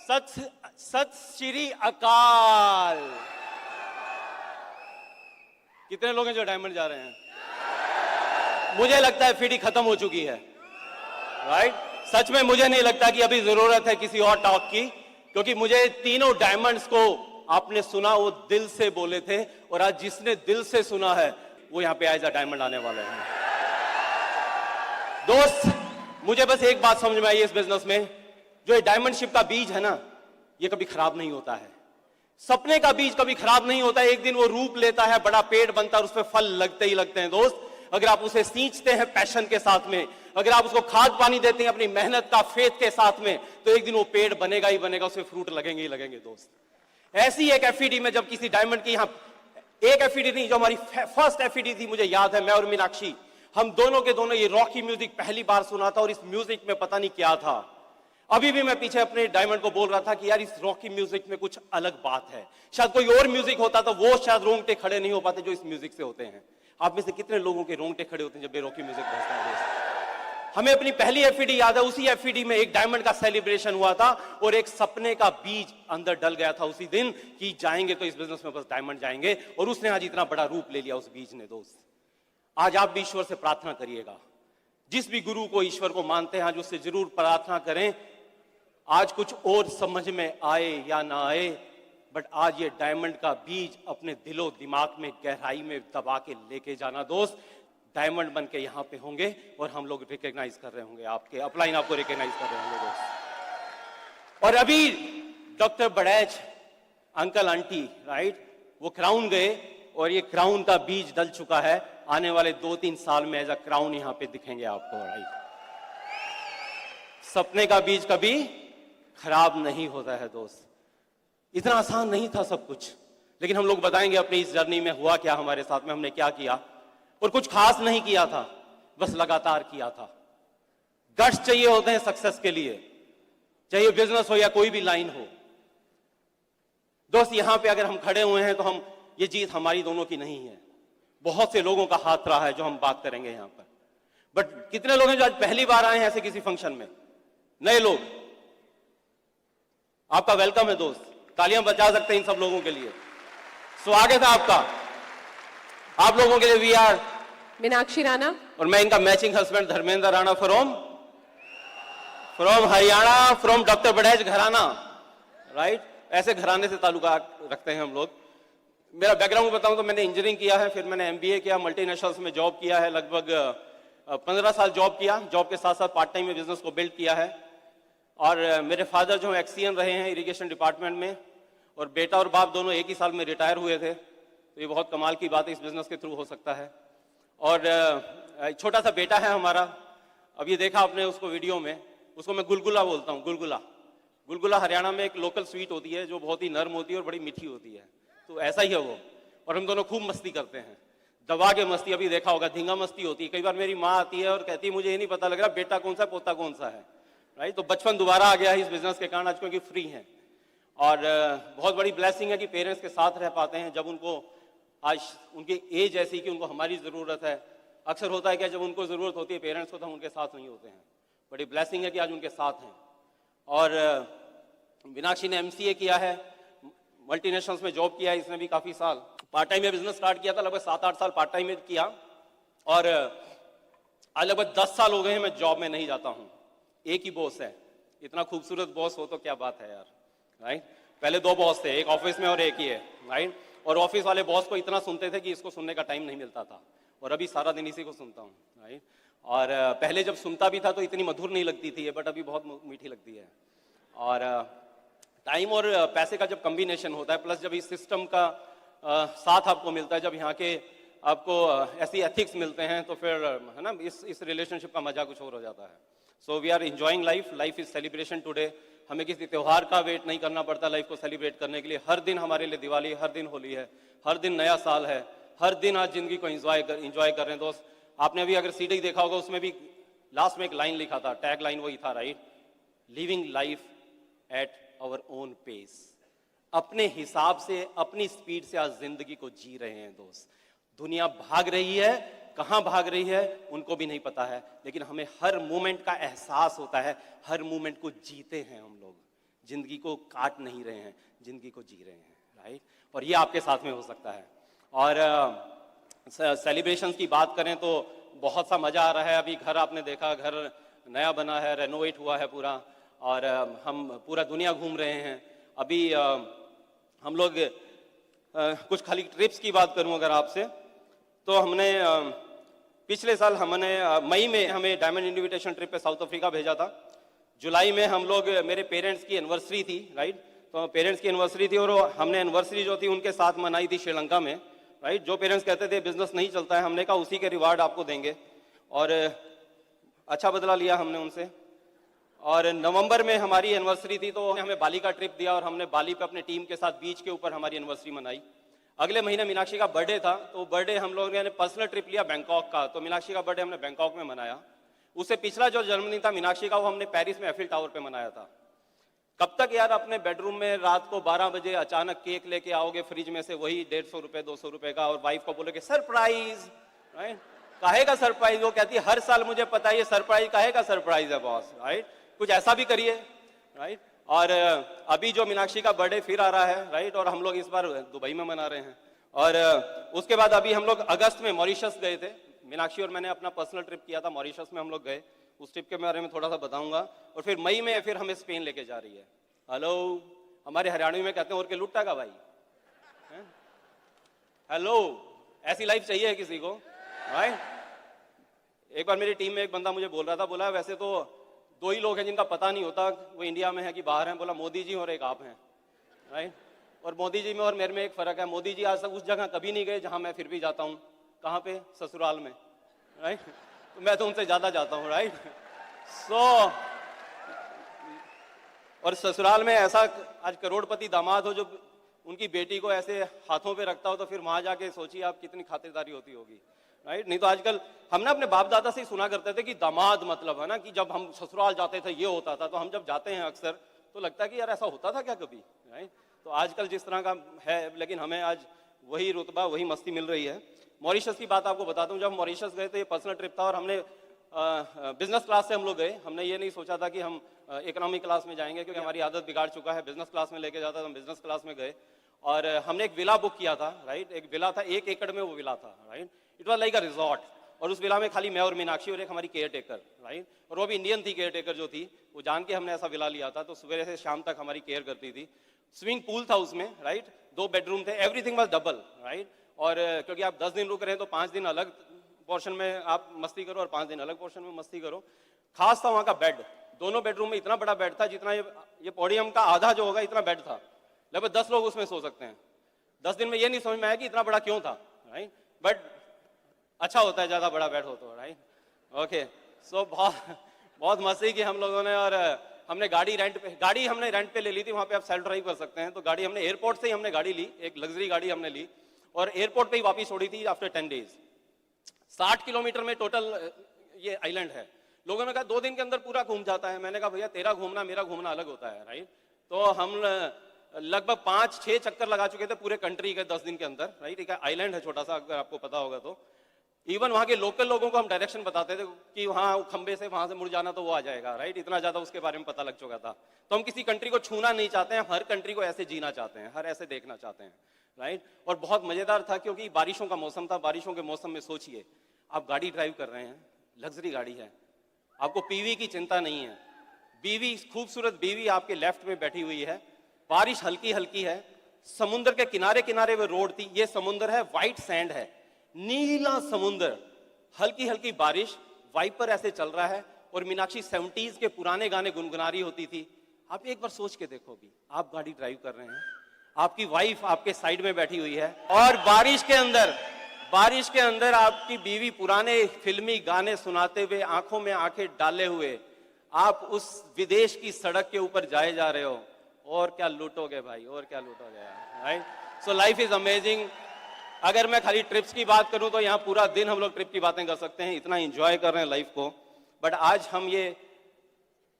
सत श्री अकाल। कितने लोग हैं जो डायमंड जा रहे हैं? मुझे लगता है फीडी खत्म हो चुकी है, राइट? सच में मुझे नहीं लगता कि अभी जरूरत है किसी और टॉक की, क्योंकि मुझे तीनों डायमंड्स को आपने सुना, वो दिल से बोले थे, और आज जिसने दिल से सुना है वो यहां पे एज अ डायमंड आने वाले हैं। दोस्त, मुझे बस एक बात समझ में आई इस बिजनेस में, जो ये डायमंडशिप का बीज है ना, ये कभी खराब नहीं होता है। सपने का बीज कभी खराब नहीं होता है, एक दिन वो रूप लेता है, बड़ा पेड़ बनता है और उसमें फल लगते ही लगते हैं। दोस्त, अगर आप उसे सींचते हैं पैशन के साथ में, अगर आप उसको खाद पानी देते हैं अपनी मेहनत का फेथ के साथ में, तो एक दिन वो पेड़ बनेगा ही बनेगा, उसमें फ्रूट लगेंगे ही लगेंगे। दोस्त, ऐसी एक एफईडी में जब किसी डायमंड की, यहां एक एफईडी नहीं, जो हमारी फर्स्ट एफईडी थी, मुझे याद है, मैं और मीनाक्षी, हम दोनों के दोनों ये रॉकी म्यूजिक पहली बार सुना था, और इस म्यूजिक में पता नहीं क्या था। अभी भी मैं पीछे अपने डायमंड को बोल रहा था कि यार इस रॉकी म्यूजिक में कुछ अलग बात है, शायद कोई और म्यूजिक होता तो वो शायद रोंगटे खड़े नहीं हो पाते जो इस म्यूजिक से होते हैं। आप में से कितने लोगों के रोंगटे खड़े होते हैं जब ये रॉकी म्यूजिक बजता है? हमें अपनी पहली एफईडी याद है, उसी एफईडी में एक डायमंड का सेलिब्रेशन हुआ था, और एक सपने का बीज अंदर डल गया था उसी दिन कि जाएंगे तो इस बिजनेस में बस डायमंड जाएंगे, और उसने आज इतना बड़ा रूप ले लिया उस बीज ने। दोस्त, आज आप भी ईश्वर से प्रार्थना करिएगा, जिस भी गुरु को ईश्वर को मानते हैं आज उससे जरूर प्रार्थना करें, आज कुछ और समझ में आए या ना आए, बट आज ये डायमंड का बीज अपने दिलो दिमाग में गहराई में दबा के लेके जाना। दोस्त, डायमंड बन के यहां पे होंगे और हम लोग रिकॉग्नाइज कर रहे होंगे, आपके अपलाइन आपको रिकॉग्नाइज कर रहे होंगे। दोस्त, और अभी डॉक्टर बड़ैच अंकल आंटी, राइट, वो क्राउन गए और ये क्राउन का बीज डल चुका है, आने वाले 2-3 साल में एज अ क्राउन यहां पे दिखेंगे आपको, राइट? सपने का बीज कभी खराब नहीं होता है। दोस्त, इतना आसान नहीं था सब कुछ, लेकिन हम लोग बताएंगे अपनी इस जर्नी में हुआ क्या हमारे साथ में, हमने क्या किया, और कुछ खास नहीं किया था, बस लगातार किया था। गट्स चाहिए होते हैं सक्सेस के लिए, चाहे बिजनेस हो या कोई भी लाइन हो। दोस्त, यहां पे अगर हम खड़े हुए हैं तो हम, ये जीत हमारी दोनों की नहीं है, बहुत से लोगों का हाथ रहा है जो हम बात करेंगे यहां पर। बट कितने लोग हैं जो आज पहली बार आए हैं ऐसे किसी फंक्शन में? नए लोग, आपका वेलकम है। दोस्त, तालियां बजा सकते हैं इन सब लोगों के लिए, स्वागत है आपका। आप लोगों के लिए वी आर मीनाक्षी राणा, और मैं इनका matching husband Dharmendra Rana from Haryana, from doctor Badaich घराना, राइट? ऐसे घराने से ताल्लुका रखते हैं हम लोग। मेरा बैकग्राउंड बताऊं तो मैंने इंजीनियरिंग किया है, फिर मैंने एमबीए किया, मल्टीनेशनल्स में जॉब किया है, लगभग 15 साल जॉब किया, जॉब के साथ साथ पार्ट टाइम में बिजनेस को बिल्ड किया है। और मेरे फादर जो एक्सीएन रहे हैं इरिगेशन डिपार्टमेंट में, और बेटा और बाप दोनों एक ही साल में रिटायर हुए थे, तो ये बहुत कमाल की बात है, इस बिजनेस के थ्रू हो सकता है। और छोटा सा बेटा है हमारा, अब ये देखा आपने उसको वीडियो में, उसको मैं गुलगुला बोलता हूँ। गुलगुला, गुलगुला हरियाणा में एक लोकल स्वीट होती है जो बहुत ही नर्म होती है और बड़ी मीठी होती है, तो ऐसा ही है वो। और हम दोनों खूब मस्ती करते हैं, दबा के मस्ती, अभी देखा होगा धींगा मस्ती होती है। कई बार मेरी माँ आती है और कहती है मुझे ये नहीं पता लग रहा बेटा कौन सा पोता कौन सा है, राइट? तो बचपन दोबारा आ गया है इस बिजनेस के कारण आज, क्योंकि फ्री हैं। और बहुत बड़ी ब्लेसिंग है कि पेरेंट्स के साथ रह पाते हैं जब उनको आज उनकी एज ऐसी कि उनको हमारी ज़रूरत है। अक्सर होता है कि जब उनको ज़रूरत होती है पेरेंट्स को, तो हम उनके साथ नहीं होते हैं। बड़ी ब्लेसिंग है कि आज उनके साथ हैं। और मीनाक्षी ने एमसीए किया है, मल्टीनेशनल्स में जॉब किया है इसने भी काफ़ी साल। पार्ट टाइम में बिजनेस स्टार्ट किया था, लगभग 7-8 साल पार्ट टाइम में किया, और आज लगभग 10 साल हो गए हैं मैं जॉब में नहीं जाता हूँ। एक ही बॉस है, इतना खूबसूरत बॉस हो तो क्या बात है यार, राइट? पहले 2 बॉस थे, एक ऑफिस में और एक ही है, राइट? और ऑफिस वाले बॉस को इतना सुनते थे कि इसको सुनने का टाइम नहीं मिलता था, और अभी सारा दिन इसी को सुनता हूँ, राइट? और पहले जब सुनता भी था तो इतनी मधुर नहीं लगती थी, बट अभी बहुत मीठी लगती है। और टाइम और पैसे का जब कम्बिनेशन होता है, प्लस जब इस सिस्टम का साथ आपको मिलता है, जब यहाँ के आपको ऐसी एथिक्स मिलते हैं, तो फिर है ना, इस रिलेशनशिप का मजा कुछ और हो जाता है। So we are enjoying life, life is celebration today. हमें किसी त्यौहार का वेट नहीं करना पड़ता लाइफ को सेलिब्रेट करने के लिए। हर दिन हमारे लिए दिवाली, हर दिन होली है, हर दिन नया साल है, हर दिन आज जिंदगी को एंजॉय कर रहे हैं। दोस्त, आपने अभी अगर सीडी देखा होगा, उसमें भी लास्ट में एक लाइन लिखा था, टैग लाइन वही था, right? Living life at our own pace, अपने हिसाब से, अपनी स्पीड से आज जिंदगी को जी रहे हैं। दोस्त, दुनिया भाग रही है, कहां भाग रही है उनको भी नहीं पता है, लेकिन हमें हर मोमेंट का एहसास होता है, हर मोमेंट को जीते हैं हम लोग। जिंदगी को काट नहीं रहे हैं, जिंदगी को जी रहे हैं, राइट। और ये आपके साथ में हो सकता है। और सेलिब्रेशंस की बात करें तो बहुत सा मज़ा आ रहा है। अभी घर आपने देखा, घर नया बना है, रेनोवेट हुआ है पूरा, और हम पूरा दुनिया घूम रहे हैं। अभी हम लोग कुछ खाली ट्रिप्स की बात करूं अगर आपसे, तो हमने पिछले साल हमने मई में हमें डायमंड इन्विटेशन ट्रिप पे साउथ अफ्रीका भेजा था। जुलाई में हम लोग, मेरे पेरेंट्स की एनिवर्सरी थी, राइट, तो पेरेंट्स की एनिवर्सरी थी और हमने एनिवर्सरी जो थी उनके साथ मनाई थी श्रीलंका में, राइट। जो पेरेंट्स कहते थे बिजनेस नहीं चलता है, हमने कहा उसी के रिवार्ड आपको देंगे, और अच्छा बदला लिया हमने उनसे। और नवंबर में हमारी एनिवर्सरी थी तो हमें बाली का ट्रिप दिया और हमने बाली पे अपने टीम के साथ बीच के ऊपर हमारी एनिवर्सरी मनाई। अगले महीने मीनाक्षी का बर्थडे था, तो बर्थडे हम लोगों ने पर्सनल ट्रिप लिया बैंकॉक का, तो मीनाक्षी का बर्थडे हमने बैंकॉक में मनाया। उससे पिछला जो जन्मदिन था मीनाक्षी का, वो हमने पेरिस में एफिल टावर पे मनाया था। कब तक यार अपने बेडरूम में रात को 12 बजे अचानक केक लेके आओगे फ्रिज में से, वही 150 रुपए 200 रुपए का, और वाइफ को बोलोगे सरप्राइज, राइट। काहे का सरप्राइज? वो कहती है हर साल मुझे पता है ये सरप्राइज काहे का सरप्राइज है बॉस, राइट, कुछ ऐसा भी करिए, राइट। और अभी जो मीनाक्षी का बर्थडे फिर आ रहा है, राइट, और हम लोग इस बार दुबई में मना रहे हैं। और उसके बाद अभी हम लोग अगस्त में मॉरिशस गए थे, मीनाक्षी और मैंने अपना पर्सनल ट्रिप किया था, मॉरिशस में हम लोग गए, उस ट्रिप के बारे में थोड़ा सा बताऊंगा। और फिर मई में फिर हमें स्पेन लेके जा रही है। हेलो, हमारे हरियाणवी में कहते हैं और के लुट्टा का भाई, हेलो, ऐसी लाइफ चाहिए किसी को, राइट। एक बार मेरी टीम में एक बंदा मुझे बोल रहा था, बोला वैसे तो 2 ही लोग हैं जिनका पता नहीं होता वो इंडिया में है कि बाहर हैं, बोला मोदी जी और एक आप हैं, राइट। और मोदी जी में और मेरे में एक फर्क है, मोदी जी आज तक उस जगह कभी नहीं गए जहां मैं फिर भी जाता हूं। कहां पे? ससुराल में, राइट। तो मैं तो उनसे ज्यादा जाता हूं, राइट। और ससुराल में ऐसा आज करोड़पति दामाद हो जो उनकी बेटी को ऐसे हाथों पे रखता हो, तो फिर वहां जाके सोचिए आप कितनी खातिरदारी होती होगी, राइट। नहीं तो आजकल हम ना अपने बाप दादा से ही सुना करते थे कि दामाद मतलब है ना कि जब हम ससुराल जाते थे ये होता था, तो हम जब जाते हैं अक्सर तो लगता है कि यार ऐसा होता था क्या कभी, राइट। तो आजकल जिस तरह का है, लेकिन हमें आज वही रुतबा वही मस्ती मिल रही है। मॉरिशस की बात आपको बताता हूँ, जब मॉरिशस गए तो ये पर्सनल ट्रिप था और हमने बिजनेस क्लास से हम लोग गए। हमने ये नहीं सोचा था कि हम इकोनॉमी क्लास में जाएंगे, क्योंकि हमारी आदत बिगाड़ चुका है बिजनेस क्लास में लेके जाता, तो हम बिजनेस क्लास में गए। और हमने एक विला बुक किया था, राइट, एक विला था, 1 एकड़ में वो विला था, right. It was like a resort, और उस विला में खाली मैं और मीनाक्षी और एक हमारी केयर टेकर, राइट। और वो भी इंडियन थी केयर टेकर जो थी, वो जान के हमने ऐसा विला लिया था, तो सुबह से शाम तक हमारी केयर करती थी। स्विमिंग पूल था उसमें, राइट, 2 बेडरूम थे, एवरीथिंग वाज डबल, राइट। और क्योंकि आप 10 दिन रुक रहे हैं तो 5 दिन अलग पोर्शन में आप मस्ती करो और 5 दिन अलग पोर्शन में मस्ती करो। खास था वहां का बेड, दोनों बेडरूम में इतना बड़ा बेड था जितना ये पोडियम का आधा जो होगा इतना बेड था, लगभग 10 लोग उसमें सो सकते हैं। 10 दिन में ये नहीं समझ में आया कि इतना बड़ा क्यों था, राइट, बट अच्छा होता है ज्यादा बड़ा बेड हो तो, राइट। ओके, सो बहुत मस्ती की हम लोगों ने। और हमने गाड़ी हमने रेंट पे ले ली थी, वहां पे आप सेल्फ ड्राइव कर सकते हैं। तो गाड़ी हमने एयरपोर्ट से ही हमने गाड़ी ली, एक लग्जरी गाड़ी हमने ली और एयरपोर्ट पे ही वापस छोड़ी थी आफ्टर 10 डेज। 60 किलोमीटर में टोटल ये आइलैंड है। लोगों ने कहा 2 दिन के अंदर पूरा घूम जाता है। मैंने कहा भैया तेरा घूमना मेरा घूमना अलग होता है, राइट। तो हम लगभग 5-6 चक्कर लगा चुके थे पूरे कंट्री के 10 दिन के अंदर, राइट। एक आइलैंड है छोटा सा, अगर आपको पता होगा तो। इवन वहां के लोकल लोगों को हम डायरेक्शन बताते थे कि वहां खंबे से वहां से मुड़ जाना तो वो आ जाएगा, राइट। इतना ज्यादा उसके बारे में पता लग चुका था। तो हम किसी कंट्री को छूना नहीं चाहते हैं, हर कंट्री को ऐसे जीना चाहते हैं, हर ऐसे देखना चाहते हैं, राइट। और बहुत मजेदार था क्योंकि बारिशों का मौसम था। बारिशों के मौसम में सोचिए आप गाड़ी ड्राइव कर रहे हैं, लग्जरी गाड़ी है, आपको पीवी की चिंता नहीं है, बीवी, खूबसूरत बीवी आपके लेफ्ट में बैठी हुई है, बारिश हल्की हल्की है, समुद्र के किनारे किनारे वो रोड थी, ये समुद्र है, व्हाइट सैंड है, नीला समुद्र, हल्की हल्की बारिश, वाइपर ऐसे चल रहा है और मीनाक्षी 70s के पुराने गाने गुनगुना रही होती थी। आप एक बार सोच के देखो, भी आप गाड़ी ड्राइव कर रहे हैं, आपकी वाइफ आपके साइड में बैठी हुई है और बारिश के अंदर आपकी बीवी पुराने फिल्मी गाने सुनाते हुए, आंखों में आंखें डाले हुए आप उस विदेश की सड़क के ऊपर जाए जा रहे हो। और क्या लूटोगे भाई, और क्या लूटोगे, right. So life is amazing. अगर मैं खाली ट्रिप्स की बात करूं तो यहाँ पूरा दिन हम लोग ट्रिप की बातें कर सकते हैं, इतना एंजॉय कर रहे हैं लाइफ को। बट आज हम ये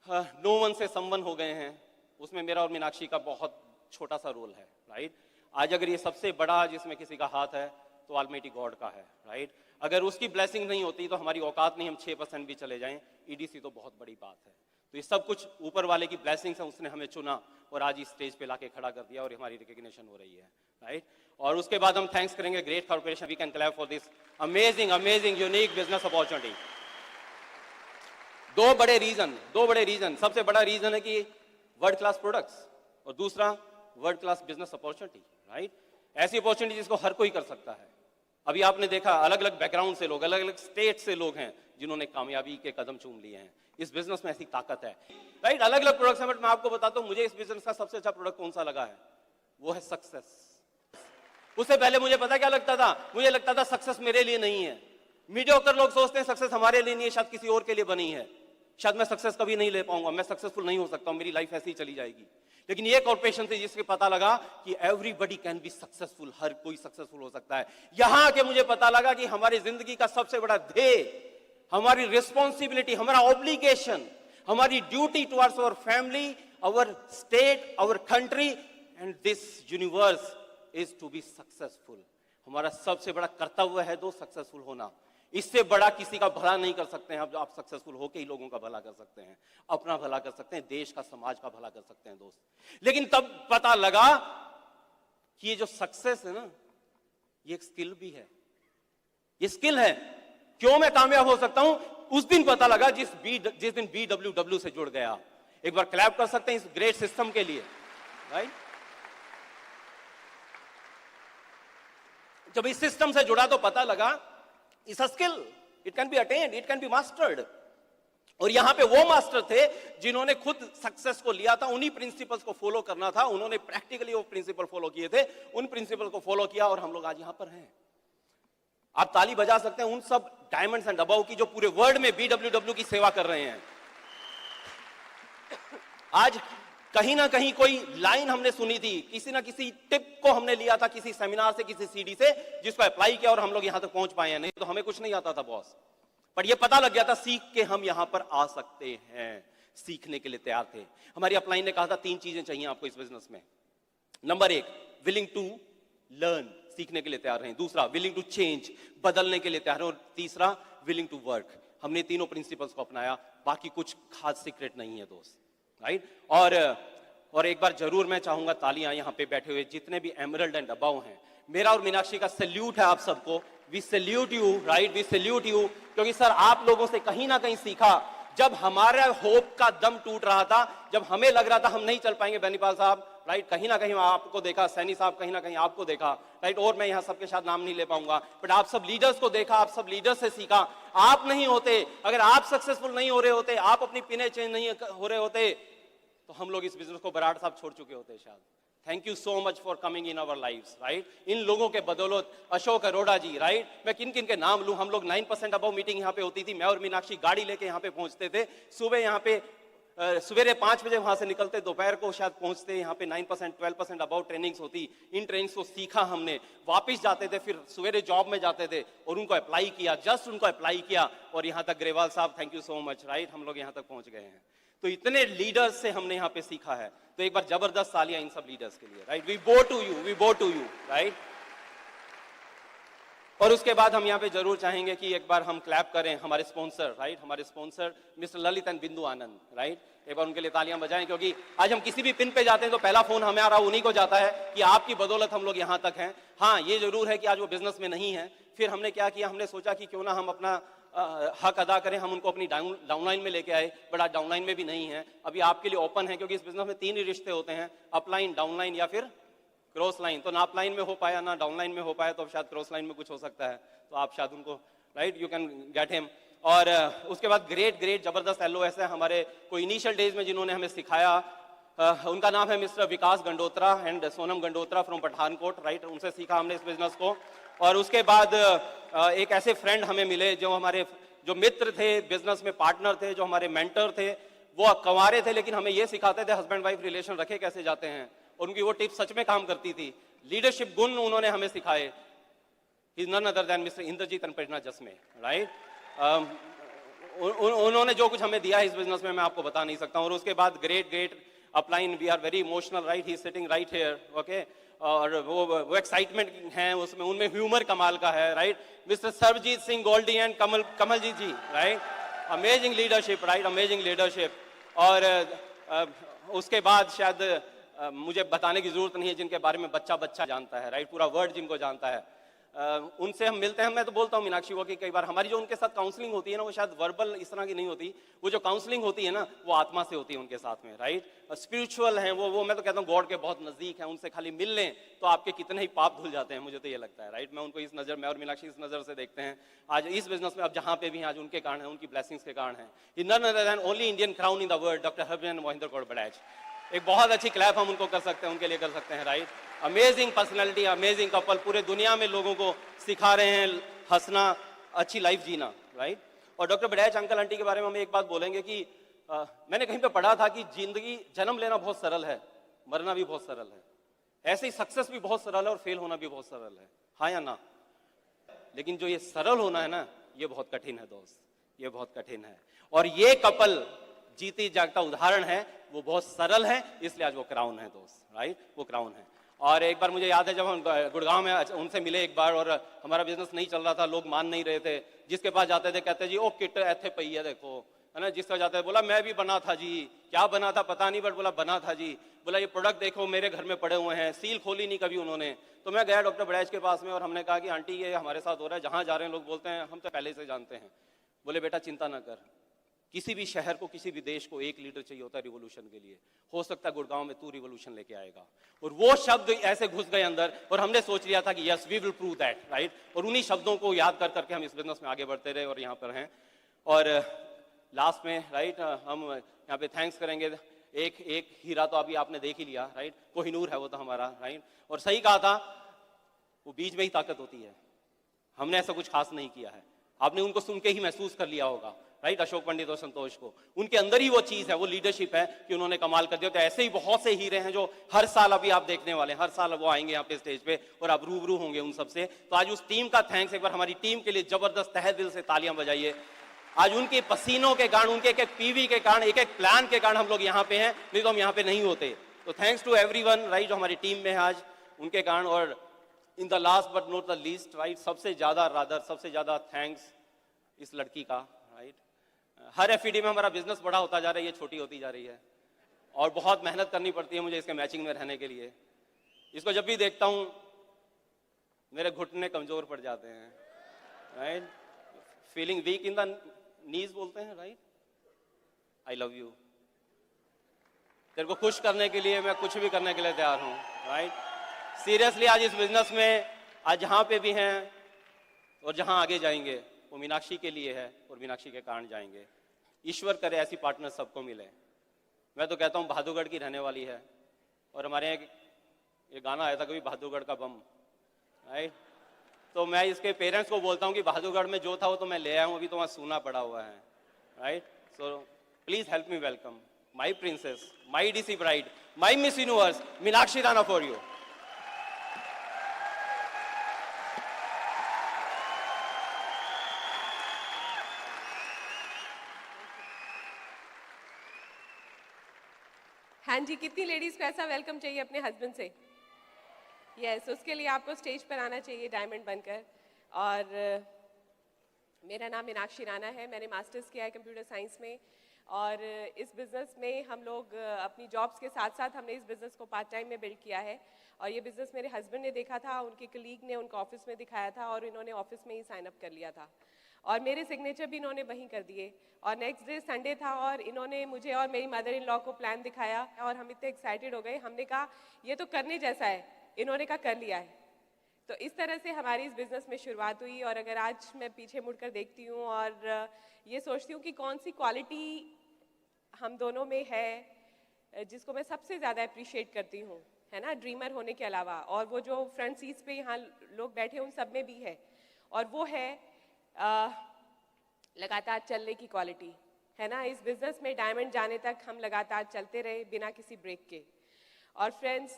नो वन से समवन हो गए हैं, उसमें मेरा और मीनाक्षी का बहुत छोटा सा रोल है, राइट। आज अगर ये सबसे बड़ा जिसमें किसी का हाथ है तो ऑलमाइटी गॉड का है, राइट। अगर उसकी ब्लेसिंग नहीं होती तो हमारी औकात नहीं, हम 6% भी चले जाएं, ईडीसी तो बहुत बड़ी बात है। तो ये सब कुछ ऊपर वाले की ब्लेसिंग्स है, उसने हमें चुना और आज इस स्टेज पे लाके खड़ा कर दिया और हमारी रिकॉग्निशन हो रही है, राइट। और उसके बाद हम थैंक्स करेंगे great corporation, we can clap for this amazing amazing unique business opportunity. दो बड़े रीजन, सबसे बड़ा रीजन है कि वर्ल्ड क्लास प्रोडक्ट्स और दूसरा world class business opportunity, right. ऐसी अपॉर्चुनिटी जिसको हर कोई कर सकता है। अभी आपने देखा अलग अलग बैकग्राउंड से लोग, अलग अलग स्टेट से लोग हैं जिन्होंने कामयाबी के कदम चूम लिए हैं। इस बिजनेस में ऐसी ताकत है, राइट। अलग अलग प्रोडक्ट्स हैं, बट मैं आपको बताता हूं मुझे इस बिजनेस का सबसे अच्छा प्रोडक्ट कौन सा लगा है, वो है सक्सेस। उससे पहले मुझे पता क्या लगता था, मुझे लगता था सक्सेस मेरे लिए नहीं है। मीडियोकर लोग सोचते हैं सक्सेस हमारे लिए नहीं है, शायद किसी और के लिए बनी है, शायद मैं सक्सेस कभी नहीं ले पाऊंगा, मैं सक्सेसफुल नहीं हो सकता हूं, मेरी लाइफ ऐसी ही चली जाएगी। लेकिन ये कॉर्पोरेशन से जिसके पता लगा कि एवरीबडी कैन बी सक्सेसफुल, हर कोई सक्सेसफुल हो सकता है। यहां आके मुझे पता लगा कि हमारी जिंदगी का सबसे बड़ा ध्येय, हमारी रिस्पॉन्सिबिलिटी, हमारा ऑब्लिगेशन, हमारी duty towards our family, our state, our country and this universe is to be successful. हमारा सबसे बड़ा कर्तव्य है दो सक्सेसफुल होना। इससे बड़ा किसी का भला नहीं कर सकते हैं आप सक्सेसफुल होके ही लोगों का भला कर सकते हैं, अपना भला कर सकते हैं, देश का, समाज का भला कर सकते हैं दोस्त। लेकिन तब पता लगा कि ये जो सक्सेस है ना, ये एक स्किल भी है, ये स्किल है। क्यों मैं कामयाब हो सकता हूं, उस दिन पता लगा जिस दिन BWW से जुड़ गया। एक बार क्लैप कर सकते हैं इस ग्रेट सिस्टम के लिए, राइट। जब इस सिस्टम से जुड़ा तो पता लगा it's a skill, it can be attend, it can be mastered. और यहां पे वो मास्टर थे जिन्होंने खुद सक्सेस को लिया था, उन्हीं प्रिंसिपल्स को फॉलो करना था, उन्होंने प्रैक्टिकली वो प्रिंसिपल फॉलो किए थे, उन प्रिंसिपल को फॉलो किया और हम लोग आज यहां पर हैं। आप ताली बजा सकते हैं उन सब डायमंड्स एंड अबव की जो पूरे वर्ल्ड में BWW की सेवा कर रहे हैं। आज कहीं ना कहीं कोई लाइन हमने सुनी थी, किसी ना किसी टिप को हमने लिया था किसी सेमिनार से, किसी CD से, जिसको अप्लाई किया और हम लोग यहां तक पहुंच पाए हैं। नहीं तो हमें कुछ नहीं आता था बॉस, पर ये पता लग गया था सीख के हम यहां पर आ सकते हैं, सीखने के लिए तैयार थे। हमारी अपलाइन ने कहा था 3 चीजें चाहिए आपको इस बिजनेस में। नंबर 1 विलिंग टू लर्न, सीखने के लिए तैयार हैं। दूसरा विलिंग टू चेंज, बदलने के लिए तैयार हैं। और तीसरा विलिंग टू वर्क। हमने तीनों प्रिंसिपल्स को अपनाया, बाकी कुछ खास सीक्रेट नहीं है दोस्त, राइट। और एक बार जरूर मैं चाहूंगा तालियां यहां पे बैठे हुए जितने भी एमरल्ड एंड अबव हैं, मेरा और मीनाक्षी का सैल्यूट है आप सबको। We salute you, right, we salute you, क्योंकि सर आप लोगों से कहीं ना कहीं सीखा। जब हमारा होप का दम टूट रहा था, जब हमें लग रहा था हम नहीं चल पाएंगे बेनीपाल साहब, राइट, कहीं ना कहीं आपको देखा, सैनी साहब कहीं ना कहीं आपको देखा, राइट, और मैं यहां सबके साथ नाम नहीं ले पाऊंगा, बट आप सब लीडर्स को देखा, आप सब लीडर्स से सीखा। आप नहीं होते, अगर आप सक्सेसफुल नहीं हो रहे होते, आप अपनी पिने चेंज नहीं हो रहे होते, तो हम लोग इस बिजनेस को बराड़ साहब छोड़ चुके होते शायद। Thank you so much for coming in our lives, right. इन लोगों के बदौलत, अशोक अरोड़ा जी, राइट, मैं किन किन के नाम लूं। हम लोग 9% अबव मीटिंग यहाँ पे होती थी, मैं और मीनाक्षी गाड़ी लेके यहाँ पे पहुंचते थे। सुबह यहाँ पे सवेरे 5 बजे वहां से निकलते, दोपहर को शायद पहुंचते यहाँ पे 9% 12% अबव ट्रेनिंग्स होती। इन ट्रेनिंग्स को सीखा हमने, वापस जाते थे, फिर सवेरे जॉब में जाते थे और उनको अप्लाई किया, जस्ट उनको अप्लाई किया और यहाँ तक ग्रेवाल साहब thank you so much, right, हम लोग यहाँ तक पहुंच गए हैं। तो इतने लीडर्स से हमने यहाँ पे सीखा है। तो एक बार जबरदस्त तालियां इन सब लीडर्स के लिए, राइट। वी बो टू यू, वी बो टू यू, राइट। और उसके बाद हम यहाँ पे जरूर चाहेंगे कि एक बार हम क्लैप करें हमारे स्पॉन्सर, राइट, हमारे स्पॉन्सर मिस्टर ललित एंड बिंदु आनंद, राइट। एक बार उनके लिए तालियां बजाएं, क्योंकि आज हम किसी भी पिन पे जाते हैं तो पहला फोन हमें आ रहा उन्हीं को जाता है कि आपकी बदौलत हम लोग यहाँ तक हैं। हाँ, ये जरूर है कि आज वो बिजनेस में नहीं है। फिर हमने क्या किया, हमने सोचा कि क्यों ना हम अपना हक अदा करें, हम उनको अपनी डाउनलाइन में लेके आए, बट आज डाउनलाइन में भी नहीं है। अभी आपके लिए ओपन है, क्योंकि इस बिजनेस में 3 ही रिश्ते होते हैं, अपलाइन, डाउनलाइन या फिर क्रॉस लाइन। तो ना अपलाइन में हो पाया ना डाउनलाइन में हो पाया, तो अब शायद क्रॉस लाइन में कुछ हो सकता है, तो आप शायद उनको, right, you can get him. और उसके बाद ग्रेट जबरदस्त LOS है हमारे कोई इनिशियल डेज में जिन्होंने हमें सिखाया। उनका नाम है mister Vikas Gandotra and Sonam Gandotra from Pathankot, right, उनसे सीखा हमने इस बिजनेस को। और उसके बाद एक ऐसे फ्रेंड हमें मिले जो हमारे जो मित्र थे, बिजनेस में पार्टनर थे, जो हमारे मेंटर थे। वो कंवारे थे लेकिन हमें ये सिखाते थे हस्बैंड वाइफ रिलेशन रखे कैसे जाते हैं, और उनकी वो टिप्स सच में काम करती थी। लीडरशिप गुण उन्होंने हमें सिखाए। He's none other than mister Indrajit and Prerna जसमे, राइट। उन्होंने जो कुछ हमें दिया है इस बिजनेस में मैं आपको बता नहीं सकता। और उसके बाद great upline, we are very emotional, right, he is sitting right here, okay. और वो एक्साइटमेंट है उसमें, उनमें ह्यूमर कमाल का है, right. Mister Sarvjeet Singh Goldy and Kamal ji, right, amazing leadership, right, amazing leadership. और उसके बाद शायद मुझे बताने की जरूरत नहीं है जिनके बारे में बच्चा बच्चा जानता है, राइट, पूरा वर्ल्ड जिनको जानता है। उनसे हम मिलते हैं, मैं तो बोलता हूँ मीनाक्षी को कि कई बार हमारी जो उनके साथ काउंसलिंग होती है ना, वो शायद वर्बल इस तरह की नहीं होती, वो जो काउंसलिंग होती है ना, वो आत्मा से होती है उनके साथ में, राइट, स्पिरिचुअल हैं वो मैं तो कहता हूँ गॉड के बहुत नजदीक हैं। उनसे खाली मिल लें तो आपके कितने ही पाप धुल जाते हैं, मुझे तो ये लगता है, राइट। मैं उनको इस नज़र में और मीनाक्षी इस नज़र से देखते हैं आज इस बिजनेस में, अब जहाँ पे भी आज उनके कारण है, उनकी ब्लेसिंग्स के कारण है। None other than only Indian crown in the world, doctor Harbhajan Mohinder Kaur Badaich. एक बहुत अच्छी क्लैप हम उनको कर सकते हैं, उनके लिए कर सकते हैं, right. Amazing personality, amazing couple, पूरे दुनिया में लोगों को सिखा रहे हैं हंसना, अच्छी लाइफ जीना, राइट। और डॉक्टर बड़ैच अंकल आंटी के बारे में हम एक बात बोलेंगे कि मैंने कहीं पे पढ़ा था कि जिंदगी, जन्म लेना बहुत सरल है, मरना भी बहुत सरल है, ऐसे ही सक्सेस भी बहुत सरल है और फेल होना भी बहुत सरल है, हाँ या ना। लेकिन जो ये सरल होना है ना, ये बहुत कठिन है दोस्त, ये बहुत कठिन है। और ये कपल जीती जागता उदाहरण है, वो बहुत सरल है, इसलिए आज वो क्राउन है दोस्त, राइट, वो क्राउन है। और एक बार मुझे याद है जब हम गुड़गांव में उनसे मिले एक बार, और हमारा बिजनेस नहीं चल रहा था, लोग मान नहीं रहे थे, जिसके पास जाते थे कहते जी ओ किट ऐथे पई है देखो, है ना, जिसका जाता है बोला मैं भी बना था जी, क्या बना था पता नहीं, बट बोला बना था जी, बोला ये प्रोडक्ट देखो मेरे घर में पड़े हुए हैं, सील खोली नहीं कभी उन्होंने। तो मैं गया डॉक्टर बड़ैच के पास में और हमने कहा कि आंटी ये हमारे साथ हो रहा है, जहाँ जा रहे हैं लोग बोलते हैं हम तो पहले से जानते हैं। बोले बेटा चिंता ना कर, किसी भी शहर को, किसी भी देश को एक लीडर चाहिए होता है रिवोल्यूशन के लिए, हो सकता है गुड़गांव में तू रिवोल्यूशन लेके आएगा। और वो शब्द ऐसे घुस गए अंदर और हमने सोच लिया था कि yes we will prove that, right. और उन्हीं शब्दों को याद कर करके हम इस बिजनेस में आगे बढ़ते रहे और यहाँ पर हैं। और लास्ट में, राइट, हम यहाँ पे थैंक्स करेंगे, एक हीरा तो अभी आपने देख ही लिया, राइट, कोहिनूर है वो तो हमारा, राइट। और सही कहा था, वो बीच में ही ताकत होती है, हमने ऐसा कुछ खास नहीं किया है, आपने उनको सुन के ही महसूस कर लिया होगा, राइट, अशोक पंडित और संतोष को, उनके अंदर ही वो चीज है, वो लीडरशिप है कि उन्होंने कमाल कर दिया। तो ऐसे ही बहुत से हीरे हैं जो हर साल अभी आप देखने वाले हैं, हर साल वो आएंगे यहाँ पे स्टेज पे और आप रूबरू होंगे उन सबसे। तो आज उस टीम का थैंक्स, एक बार हमारी टीम के लिए जबरदस्त तहे दिल से तालियां बजाइए। आज उनके पसीनों के कारण, उनके एक एक पीवी के कारण, एक एक प्लान के कारण हम लोग यहाँ पे हैं, नहीं तो हम यहाँ पे नहीं होते। तो थैंक्स टू एवरीवन, राइट, जो हमारी टीम में है आज, उनके कारण। और in the last but not the least, right, सबसे ज्यादा थैंक्स इस लड़की का, राइट। हर एफईडी में हमारा बिजनेस बड़ा होता जा रहा है, ये छोटी होती जा रही है और बहुत मेहनत करनी पड़ती है मुझे इसके मैचिंग में रहने के लिए। इसको जब भी देखता हूं मेरे घुटने कमजोर पड़ जाते हैं, right, feeling weak in the knees बोलते हैं, राइट। आई लव यू, तेरे को खुश करने के लिए मैं कुछ भी करने के लिए तैयार हूं, राइट। सीरियसली आज इस बिजनेस में, आज जहां पे भी हैं और जहां आगे जाएंगे वो मीनाक्षी के लिए है और मीनाक्षी के कारण जाएंगे। ईश्वर करे ऐसी पार्टनर सबको मिले। मैं तो कहता हूँ बहादुरगढ़ की रहने वाली है और हमारे यहाँ ये गाना आया था कभी, बहादुरगढ़ का बम, राइट। तो मैं इसके पेरेंट्स को बोलता हूँ कि बहादुरगढ़ में जो था वो तो मैं ले आया हूँ, अभी तो वहाँ सूना पड़ा हुआ है, right. So please help me welcome my princess, my DC bride, my miss universe, Meenakshi Rana for you. हाँ जी, कितनी लेडीज को ऐसा वेलकम चाहिए अपने हस्बैंड से? यस, उसके लिए आपको स्टेज पर आना चाहिए डायमंड बनकर। और मेरा नाम मीनाक्षी राणा है, मैंने मास्टर्स किया है कंप्यूटर साइंस में। और इस बिज़नेस में हम लोग अपनी जॉब्स के साथ साथ हमने इस बिज़नेस को पार्ट टाइम में बिल्ड किया है। और ये बिज़नेस मेरे हस्बैंड ने देखा था, उनके कलीग ने उनको ऑफिस में दिखाया था और इन्होंने ऑफिस में ही साइन अप कर लिया था और मेरे सिग्नेचर भी इन्होंने वहीं कर दिए। और नेक्स्ट डे संडे था और इन्होंने मुझे और मेरी मदर इन लॉ को प्लान दिखाया और हम इतने एक्साइटेड हो गए, हमने कहा ये तो करने जैसा है, इन्होंने कहा कर लिया है। तो इस तरह से हमारी इस बिज़नेस में शुरुआत हुई। और अगर आज मैं पीछे मुड़कर देखती हूँ और ये सोचती हूँ कि कौन सी क्वालिटी हम दोनों में है जिसको मैं सबसे ज़्यादा अप्रिशिएट करती हूँ, है ना, ड्रीमर होने के अलावा, और वो जो फ्रंट सीट्स पे यहाँ लोग बैठे उन सब में भी है, और वो है लगातार चलने की क्वालिटी, है ना। इस बिज़नेस में डायमंड जाने तक हम लगातार चलते रहे बिना किसी ब्रेक के। और फ्रेंड्स,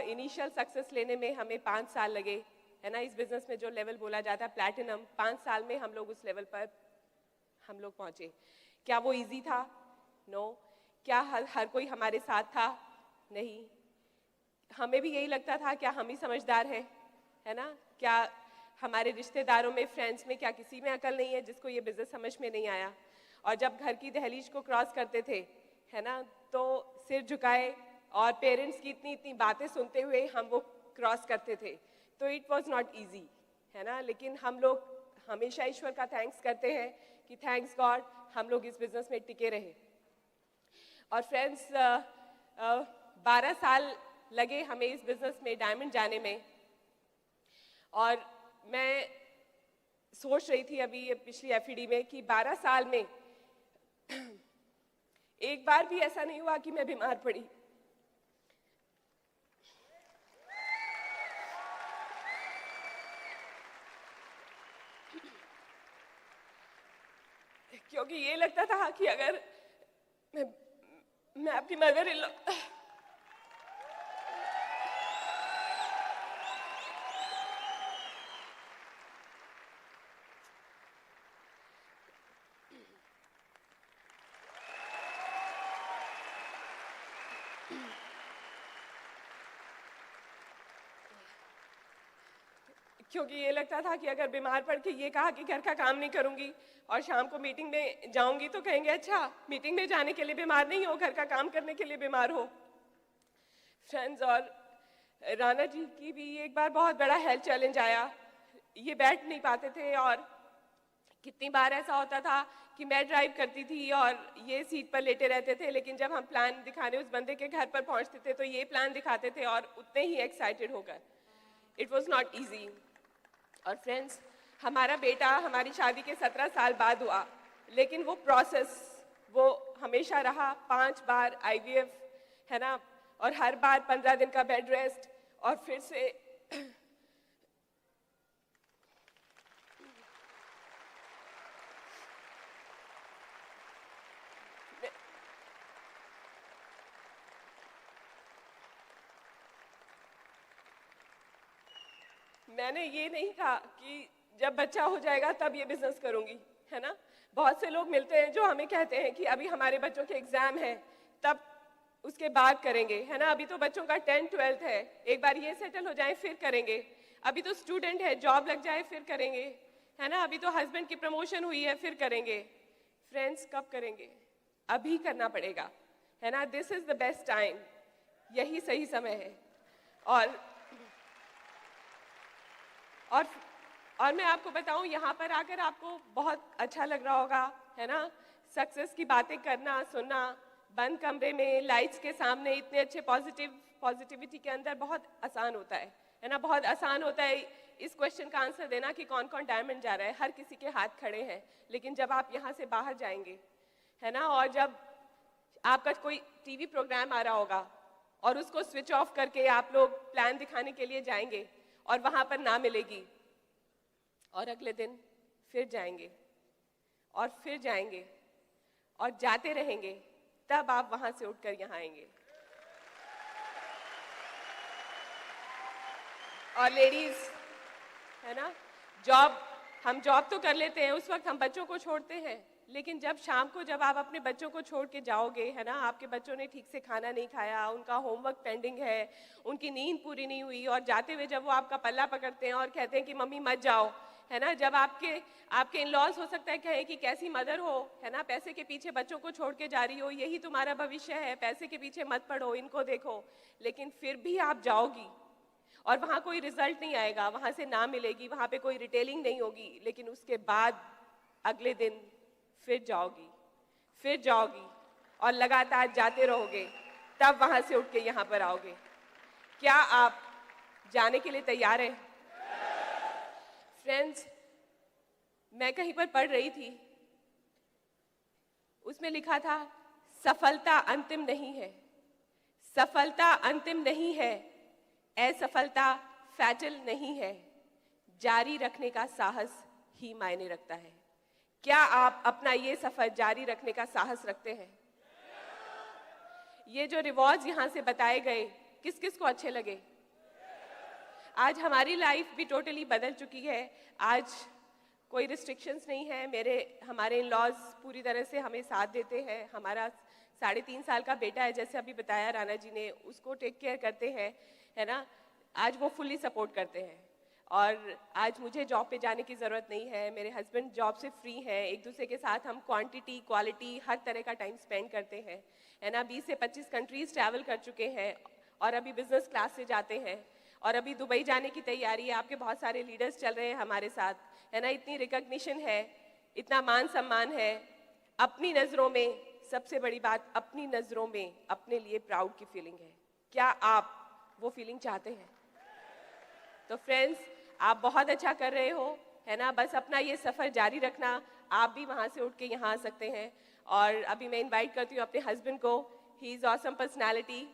इनिशियल सक्सेस लेने में हमें 5 साल लगे, है ना। इस बिज़नेस में जो लेवल बोला जाता है प्लैटिनम, 5 साल में हम लोग उस लेवल पर हम लोग पहुँचे। क्या वो इजी था? नो। क्या हर कोई हमारे साथ था? नहीं। हमें भी यही लगता था क्या हम ही समझदार हैं, है ना, क्या हमारे रिश्तेदारों में, फ्रेंड्स में, क्या किसी में अकल नहीं है जिसको ये बिज़नेस समझ में नहीं आया। और जब घर की दहलीज को क्रॉस करते थे है ना, तो सिर झुकाए और पेरेंट्स की इतनी इतनी बातें सुनते हुए हम वो क्रॉस करते थे। तो इट वॉज नॉट ईजी, है ना, लेकिन हम लोग हमेशा ईश्वर का थैंक्स करते हैं कि थैंक्स गॉड हम लोग इस बिजनेस में टिके रहे। और फ्रेंड्स 12 साल लगे हमें इस बिजनेस में डायमंड जाने में। और मैं सोच रही थी अभी पिछली एफईडी में कि 12 साल में एक बार भी ऐसा नहीं हुआ कि मैं बीमार पड़ी। क्योंकि ये लगता था कि अगर मैं अपनी मदर इन लॉ क्योंकि ये लगता था कि अगर बीमार पड़ के ये कहा कि घर का काम नहीं करूंगी और शाम को मीटिंग में जाऊंगी तो कहेंगे अच्छा मीटिंग में जाने के लिए बीमार नहीं हो, घर का काम करने के लिए बीमार हो। फ्रेंड्स, और राणा जी की भी एक बार बहुत बड़ा हेल्थ चैलेंज आया, ये बैठ नहीं पाते थे और कितनी बार ऐसा होता था कि मैं ड्राइव करती थी और ये सीट पर लेटे रहते थे, लेकिन जब हम प्लान दिखाने उस बंदे के घर पर पहुंचते थे तो ये प्लान दिखाते थे और उतने ही एक्साइटेड होकर। It was not easy. और फ्रेंड्स, हमारा बेटा हमारी शादी के 17 साल बाद हुआ, लेकिन वो प्रोसेस वो हमेशा रहा। 5 बार IVF, है ना, और हर बार 15 दिन का बेड रेस्ट और फिर से मैंने ये नहीं कहा कि जब बच्चा हो जाएगा तब ये बिजनेस करूंगी, है ना। बहुत से लोग मिलते हैं जो हमें कहते हैं कि अभी हमारे बच्चों के एग्जाम हैं तब उसके बाद करेंगे, है ना, अभी तो बच्चों का 10th 12th है, एक बार ये सेटल हो जाए फिर करेंगे, अभी तो स्टूडेंट है जॉब लग जाए फिर करेंगे, है ना, अभी तो हस्बैंड की प्रमोशन हुई है फिर करेंगे। फ्रेंड्स, कब करेंगे? अभी करना पड़ेगा, है ना। This is the best time, यही सही समय है। और मैं आपको बताऊं, यहाँ पर आकर आपको बहुत अच्छा लग रहा होगा, है ना, सक्सेस की बातें करना सुनना, बंद कमरे में लाइट्स के सामने इतने अच्छे पॉजिटिविटी के अंदर बहुत आसान होता है ना, बहुत आसान होता है इस क्वेश्चन का आंसर देना कि कौन कौन डायमंड जा रहा है, हर किसी के हाथ खड़े हैं। लेकिन जब आप यहाँ से बाहर जाएंगे, है ना, और जब आपका कोई टीवी प्रोग्राम आ रहा होगा और उसको स्विच ऑफ करके आप लोग प्लान दिखाने के लिए जाएंगे और वहां पर ना मिलेगी, और अगले दिन फिर जाएंगे और फिर जाएंगे और जाते रहेंगे, तब आप वहां से उठकर यहाँ आएंगे। और लेडीज, है ना, हम जॉब तो कर लेते हैं, उस वक्त हम बच्चों को छोड़ते हैं, लेकिन जब शाम को जब आप अपने बच्चों को छोड़ के जाओगे, है ना, आपके बच्चों ने ठीक से खाना नहीं खाया, उनका होमवर्क पेंडिंग है, उनकी नींद पूरी नहीं हुई, और जाते हुए जब वो आपका पल्ला पकड़ते हैं और कहते हैं कि मम्मी मत जाओ, है ना, जब आपके इन लॉज हो सकता है कहे कि कैसी मदर हो, है ना, पैसे के पीछे बच्चों को छोड़ के जा रही हो, यही तुम्हारा भविष्य है, पैसे के पीछे मत पड़ो, इनको देखो, लेकिन फिर भी आप जाओगी और वहाँ कोई रिजल्ट नहीं आएगा, वहाँ से ना मिलेगी, वहाँ पे कोई रिटेलिंग नहीं होगी, लेकिन उसके बाद अगले दिन फिर जाओगी और लगातार जाते रहोगे, तब वहाँ से उठ के यहाँ पर आओगे। क्या आप जाने के लिए तैयार हैं? फ्रेंड्स, मैं कहीं पर पढ़ रही थी, उसमें लिखा था सफलता अंतिम नहीं है, सफलता अंतिम नहीं है, असफलता फैटल नहीं है, जारी रखने का साहस ही मायने रखता है। क्या आप अपना ये सफर जारी रखने का साहस रखते हैं? ये जो रिवॉर्ड्स यहाँ से बताए गए, किस किस को अच्छे लगे? आज हमारी लाइफ भी टोटली बदल चुकी है। आज कोई रिस्ट्रिक्शंस नहीं है। हमारे इन लॉज पूरी तरह से हमें साथ देते हैं। हमारा 3.5 साल का बेटा है, जैसे अभी बताया राणा जी ने, उसको टेक केयर करते हैं, है ना। आज वो फुल्ली सपोर्ट करते हैं। और आज मुझे जॉब पे जाने की ज़रूरत नहीं है, मेरे हस्बैंड जॉब से फ्री हैं, एक दूसरे के साथ हम क्वांटिटी क्वालिटी हर तरह का टाइम स्पेंड करते हैं, है ना। 20 से 25 कंट्रीज़ ट्रैवल कर चुके हैं और अभी बिजनेस क्लास से जाते हैं, और अभी दुबई जाने की तैयारी है। आपके बहुत सारे लीडर्स चल रहे हैं हमारे साथ, है ना। इतनी रिकॉग्निशन है, इतना मान सम्मान है। अपनी नज़रों में सबसे बड़ी बात, अपनी नज़रों में अपने लिए प्राउड की फीलिंग है। क्या आप वो फीलिंग चाहते हैं? तो फ्रेंड्स, आप बहुत अच्छा कर रहे हो, है ना। बस अपना ये सफ़र जारी रखना, आप भी वहाँ से उठ के यहाँ आ सकते हैं। और अभी मैं इनवाइट करती हूँ अपने हस्बैंड को। ही इज़ ऑसम पर्सनैलिटी,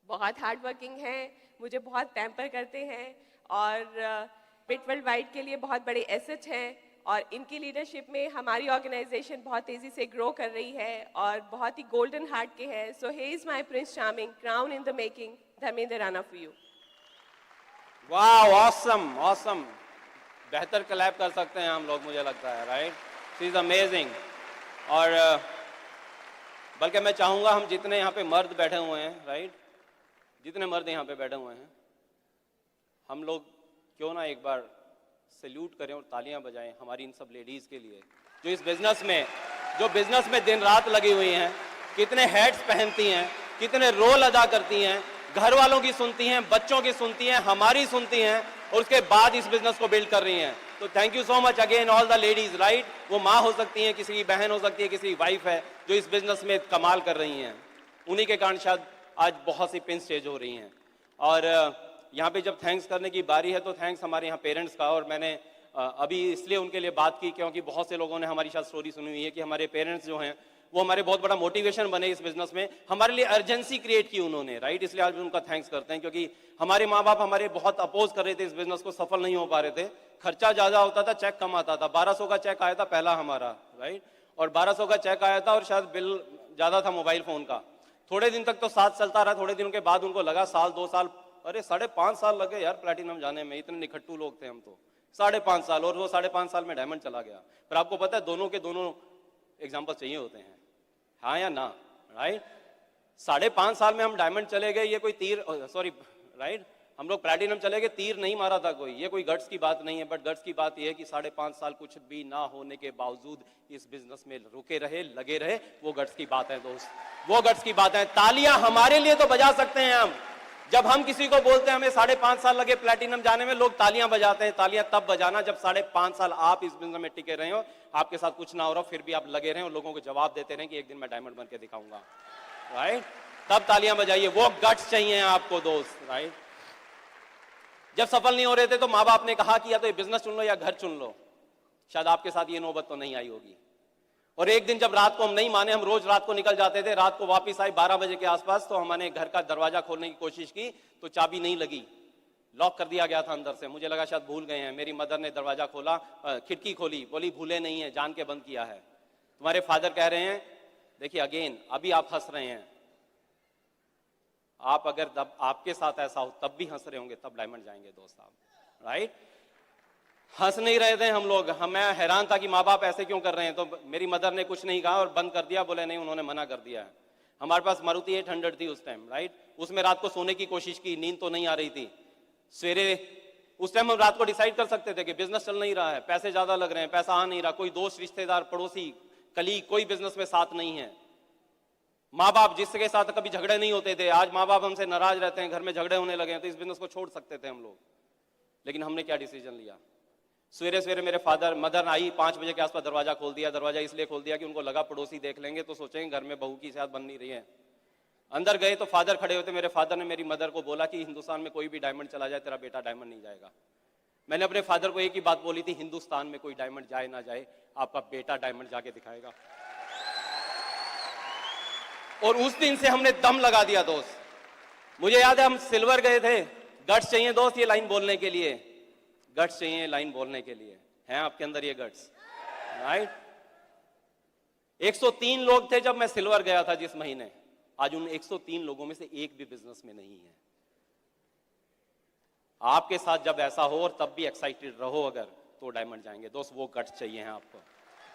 बहुत हार्ड वर्किंग है, मुझे बहुत पैम्पर करते हैं, और बिट वर्ल्ड वाइड के लिए बहुत बड़े एसेट हैं, और इनकी लीडरशिप में हमारी ऑर्गेनाइजेशन बहुत तेज़ी से ग्रो कर रही है और बहुत ही गोल्डन हार्ट के हैं। So he is my prince charming, crown in the making, Dharmendra Rana for you. वाह, ऑसम ऑसम, बेहतर क्लैप कर सकते हैं हम लोग, मुझे लगता है, राइट। She is amazing. और बल्कि मैं चाहूँगा हम जितने यहाँ पे मर्द बैठे हुए हैं, राइट, जितने मर्द यहाँ पे बैठे हुए हैं, हम लोग क्यों ना एक बार सैल्यूट करें और तालियां बजाएं हमारी इन सब लेडीज़ के लिए, जो इस बिजनेस में दिन रात लगी हुई हैं, कितने हैट्स पहनती हैं, कितने रोल अदा करती हैं, घर वालों की सुनती हैं, बच्चों की सुनती हैं, हमारी सुनती हैं, और उसके बाद इस बिजनेस को बिल्ड कर रही हैं। तो thank you so much again all the ladies, right. वो माँ हो सकती हैं, किसी की बहन हो सकती है, किसी की वाइफ है, जो इस बिजनेस में कमाल कर रही हैं। उन्हीं के कारण शायद आज बहुत सी पिन स्टेज हो रही हैं। और यहाँ पे जब थैंक्स करने की बारी है तो थैंक्स हमारे यहाँ पेरेंट्स का। और मैंने अभी इसलिए उनके लिए बात की क्योंकि बहुत से लोगों ने हमारी शायद स्टोरी सुनी हुई है कि हमारे पेरेंट्स जो हैं वो हमारे बहुत बड़ा मोटिवेशन बने इस बिजनेस में, हमारे लिए अर्जेंसी क्रिएट की उन्होंने, राइट। इसलिए आज उनका थैंक्स करते हैं, क्योंकि हमारे माँ बाप हमारे बहुत अपोज कर रहे थे, इस बिजनेस को सफल नहीं हो पा रहे थे, खर्चा ज्यादा होता था, चेक कम आता था। 1200 का चेक आया था पहला हमारा, राइट, और 1200 का चेक आया था और शायद बिल ज्यादा था मोबाइल फोन का। थोड़े दिन तक तो साथ चलता रहा, थोड़े दिनों के बाद उनको लगा साल 2 साल, अरे 5.5 साल लगे यार प्लैटिनम जाने में, इतने निखट्टू लोग थे हम तो। 5.5 साल, और वो 5.5 साल में डायमंड चला गया। पर आपको पता है दोनों के दोनों एग्जाम्पल चाहिए होते हैं, हाँ या ना, राइट। 5.5 साल में हम डायमंड चले गए, ये कोई तीर, सॉरी, राइट, हम लोग प्लैटिनम चले गए, तीर नहीं मारा था कोई, ये कोई गट्स की बात नहीं है। बट गट्स की बात ये है कि 5.5 साल कुछ भी ना होने के बावजूद इस बिजनेस में रुके रहे, लगे रहे, वो गट्स की बात है दोस्त, वो गट्स की बात है। तालियां हमारे लिए तो बजा सकते हैं हम, जब हम किसी को बोलते हैं हमें 5.5 साल लगे प्लैटिनम जाने में, लोग तालियां बजाते हैं। तालियां तब बजाना जब 5.5 साल आप इस बिजनेस में टिके रहे हो, आपके साथ कुछ ना हो रहा, फिर भी आप लगे रहे और लोगों को जवाब देते रहे कि एक दिन मैं डायमंड बन के दिखाऊंगा, राइट। तब तालियां बजाइए, वो गट्स चाहिए आपको दोस्त, राइट। जब सफल नहीं हो रहे थे तो माँ बाप ने कहा कि या तो ये बिजनेस चुन लो या घर चुन लो। शायद आपके साथ ये नौबत तो नहीं आई होगी। और एक दिन जब रात को हम नहीं माने, हम रोज रात को निकल जाते थे, रात को वापस आए 12 बजे के आसपास, तो हमने घर का दरवाजा खोलने की कोशिश की तो चाबी नहीं लगी, लॉक कर दिया गया था अंदर से। मुझे लगा शायद भूल गए हैं। मेरी मदर ने दरवाजा खोला, खिड़की खोली, बोली भूले नहीं है, जान के बंद किया है। तुम्हारे फादर कह रहे हैं, देखिए अगेन, अभी आप हंस रहे हैं, आप अगर तब आपके साथ ऐसा हो तब भी हंस रहे होंगे, तब डायमंड जाएंगे दोस्त आप, राइट। हंस नहीं रहे थे हम लोग, मैं हैरान था कि माँ बाप ऐसे क्यों कर रहे हैं। तो मेरी मदर ने कुछ नहीं कहा और बंद कर दिया, बोले नहीं उन्होंने मना कर दिया है। हमारे पास मारुति 800 थी उस टाइम, राइट। उसमें रात को सोने की कोशिश की, नींद तो नहीं आ रही थी। सवेरे उस टाइम हम रात को डिसाइड कर सकते थे कि बिजनेस चल नहीं रहा है, पैसे ज्यादा लग रहे हैं, पैसा आ नहीं रहा, कोई दोस्त रिश्तेदार पड़ोसी कली कोई बिजनेस में साथ नहीं है। माँ बाप जिसके साथ कभी झगड़े नहीं होते थे, आज माँ बाप हमसे नाराज रहते हैं, घर में झगड़े होने लगे हैं, तो इस बिजनेस को छोड़ सकते थे हम लोग। लेकिन हमने क्या डिसीजन लिया, सवेरे सवेरे मेरे मदर आई 5 बजे के आसपास, दरवाजा खोल दिया। दरवाजा इसलिए खोल दिया कि उनको लगा पड़ोसी देख लेंगे तो सोचेंगे घर में बहू की शायद बन नहीं रही है। अंदर गए तो फादर खड़े होते, मेरे फादर ने मेरी मदर को बोला कि हिंदुस्तान में कोई भी डायमंड चला जाए, तेरा बेटा डायमंड नहीं जाएगा। मैंने अपने फादर को एक ही बात बोली थी, हिंदुस्तान में कोई डायमंड जाए ना जाए, आपका बेटा डायमंड जाके दिखाएगा। और उस दिन से हमने दम लगा दिया दोस्त। मुझे याद है हम सिल्वर गए थे। गट्स चाहिए दोस्त ये लाइन बोलने के लिए, गट्स चाहिए लाइन बोलने के लिए, हैं आपके अंदर ये गट्स, राइट। 103 लोग थे जब मैं सिल्वर गया था जिस महीने, आज उन 103 लोगों में से एक भी बिजनेस में नहीं है। आपके साथ जब ऐसा हो और तब भी एक्साइटेड रहो अगर, तो डायमंड जाएंगे दोस्त। वो गट्स चाहिए हैं आपको।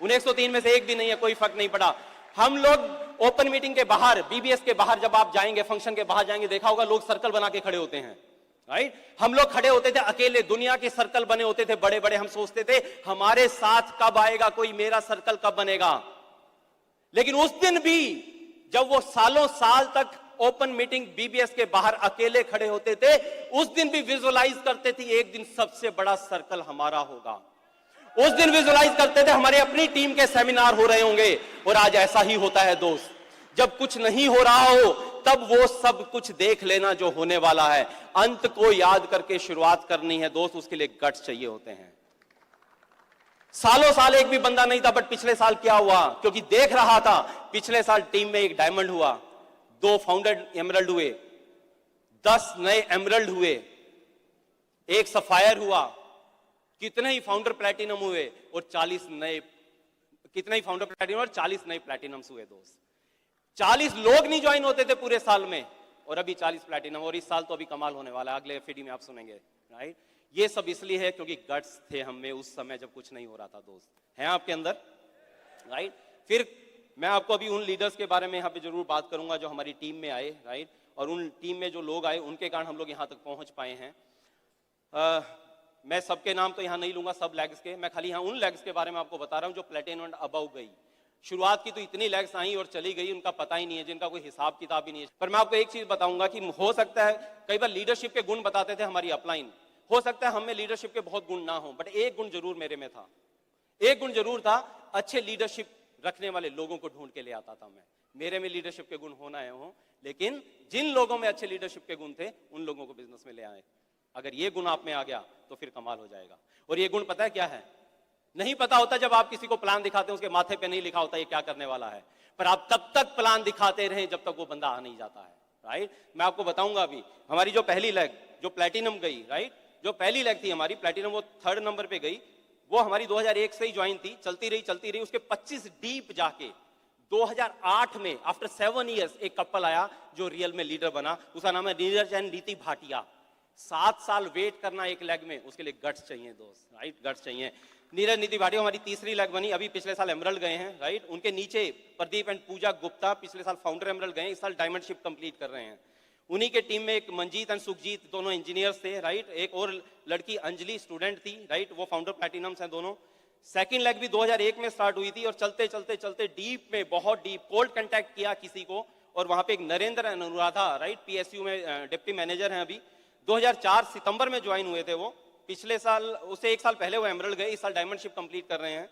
उन 103 में से एक भी नहीं है, कोई फर्क नहीं पड़ा। हम लोग ओपन मीटिंग के बाहर, बीबीएस के बाहर जब आप जाएंगे, फंक्शन के बाहर जाएंगे, देखा होगा लोग सर्कल बना के खड़े होते हैं। राइट। हम लोग खड़े होते थे अकेले, दुनिया के सर्कल बने होते थे बड़े बड़े, हम सोचते थे हमारे साथ कब आएगा कोई, मेरा सर्कल कब बनेगा। लेकिन उस दिन भी जब वो सालों साल तक ओपन मीटिंग बीबीएस के बाहर अकेले खड़े होते थे, उस दिन भी विजुअलाइज करते थे एक दिन सबसे बड़ा सर्कल हमारा होगा। उस दिन विजुअलाइज करते थे हमारे अपनी टीम के सेमिनार हो रहे होंगे। और आज ऐसा ही होता है दोस्त, जब कुछ नहीं हो रहा हो तब वो सब कुछ देख लेना जो होने वाला है। अंत को याद करके शुरुआत करनी है दोस्त, उसके लिए गट्स चाहिए होते हैं। सालों साल एक भी बंदा नहीं था, बट पिछले साल क्या हुआ, क्योंकि देख रहा था, पिछले साल टीम में एक डायमंड हुआ, 2 फाउंडर एमरल्ड हुए, 10 नए एमरल्ड हुए, 1 सफायर हुआ, कितने ही फाउंडर प्लैटिनम हुए और 40 नए, कितने ही फाउंडर प्लैटिनम और 40 नए प्लैटिनम्स हुए दोस्त। 40 लोग नहीं ज्वाइन होते थे पूरे साल में, और अभी 40 प्लैटिनम, और इस साल तो अभी कमाल होने वाला है, अगले एफडी में आप सुनेंगे। राइट, ये सब इसलिए है क्योंकि गट्स थे हम में उस समय जब कुछ नहीं हो रहा था दोस्त, है आपके अंदर। राइट, फिर मैं आपको अभी उन लीडर्स के बारे में यहाँ पे जरूर बात करूंगा जो हमारी टीम में आए। राइट, और उन टीम में जो लोग आए उनके कारण हम लोग यहाँ तक पहुंच पाए हैं। मैं सबके नाम तो यहाँ नहीं लूंगा, सब लेग्स के, मैं खाली यहाँ उन लेग्स के बारे में आपको बता रहा हूँ जो प्लेटिनम एंड अबव गई। शुरुआत की तो इतनी लेग्स आई और चली गई, उनका पता ही नहीं है, जिनका कोई हिसाब किताब ही नहीं है। पर मैं आपको एक चीज बताऊंगा कि हो सकता है कई बार लीडरशिप के गुण बताते थे हमारी अपलाइन, हो सकता है हमें लीडरशिप के बहुत गुण ना हो, बट एक गुण जरूर मेरे में था, एक गुण जरूर था, अच्छे लीडरशिप रखने वाले लोगों को ढूंढ के ले आता था मैं। मेरे में लीडरशिप के गुण होना है हो, लेकिन जिन लोगों में अच्छे लीडरशिप के गुण थे उन लोगों को बिजनेस में ले आए। अगर ये गुण आप में आ गया तो फिर कमाल हो जाएगा। और ये गुण पता है क्या है, नहीं पता होता जब आप किसी को प्लान दिखाते हैं, उसके माथे पे नहीं लिखा होता ये क्या करने वाला है, पर आप तब तक प्लान दिखाते रहे जब तक वो बंदा आ नहीं जाता है। राइट, मैं आपको बताऊंगा अभी हमारी जो पहली लेग जो प्लैटिनम गई, राइट, जो पहली लेग थी हमारी प्लैटिनम, वो 3rd नंबर पे गई, वो हमारी 2001 से ही ज्वाइन थी, चलती रही, उसके 25 डीप जाके 2008 में आफ्टर 7 इयर्स एक कपल आया जो रियल में लीडर बना, उसका नाम है नीरज एंड नीति भाटिया। 7 साल वेट करना एक लेग में, उसके लिए गट्स चाहिए दोस्त। राइट, गट्स चाहिए। नीरज नीति भाटिया हमारी तीसरी लेग बनी, अभी पिछले साल एमरल्ड गए हैं। राइट, उनके नीचे प्रदीप एंड पूजा गुप्ता पिछले साल फाउंडर एमरल्ड गए, इस साल डायमंडशिप कंप्लीट कर रहे हैं। उन्हीं के टीम में एक मंजीत एंड सुखजीत, दोनों इंजीनियर्स थे। राइट, एक और लड़की अंजलि स्टूडेंट थी। राइट, वो फाउंडर प्लैटिनम्स हैं दोनों। सेकंड लेग भी 2001 में स्टार्ट हुई थी और चलते चलते चलते डीप में, बहुत डीप कोल्ड कंटैक्ट किया किसी को, और वहां पे एक नरेंद्र अनुराधा, राइट, पीएसयू में डिप्टी मैनेजर हैं अभी, 2004 सितंबर में ज्वाइन हुए थे वो। पिछले साल, उससे 1 साल पहले वो एमरल्ड गए, इस साल डायमंडशिप कंप्लीट कर रहे हैं।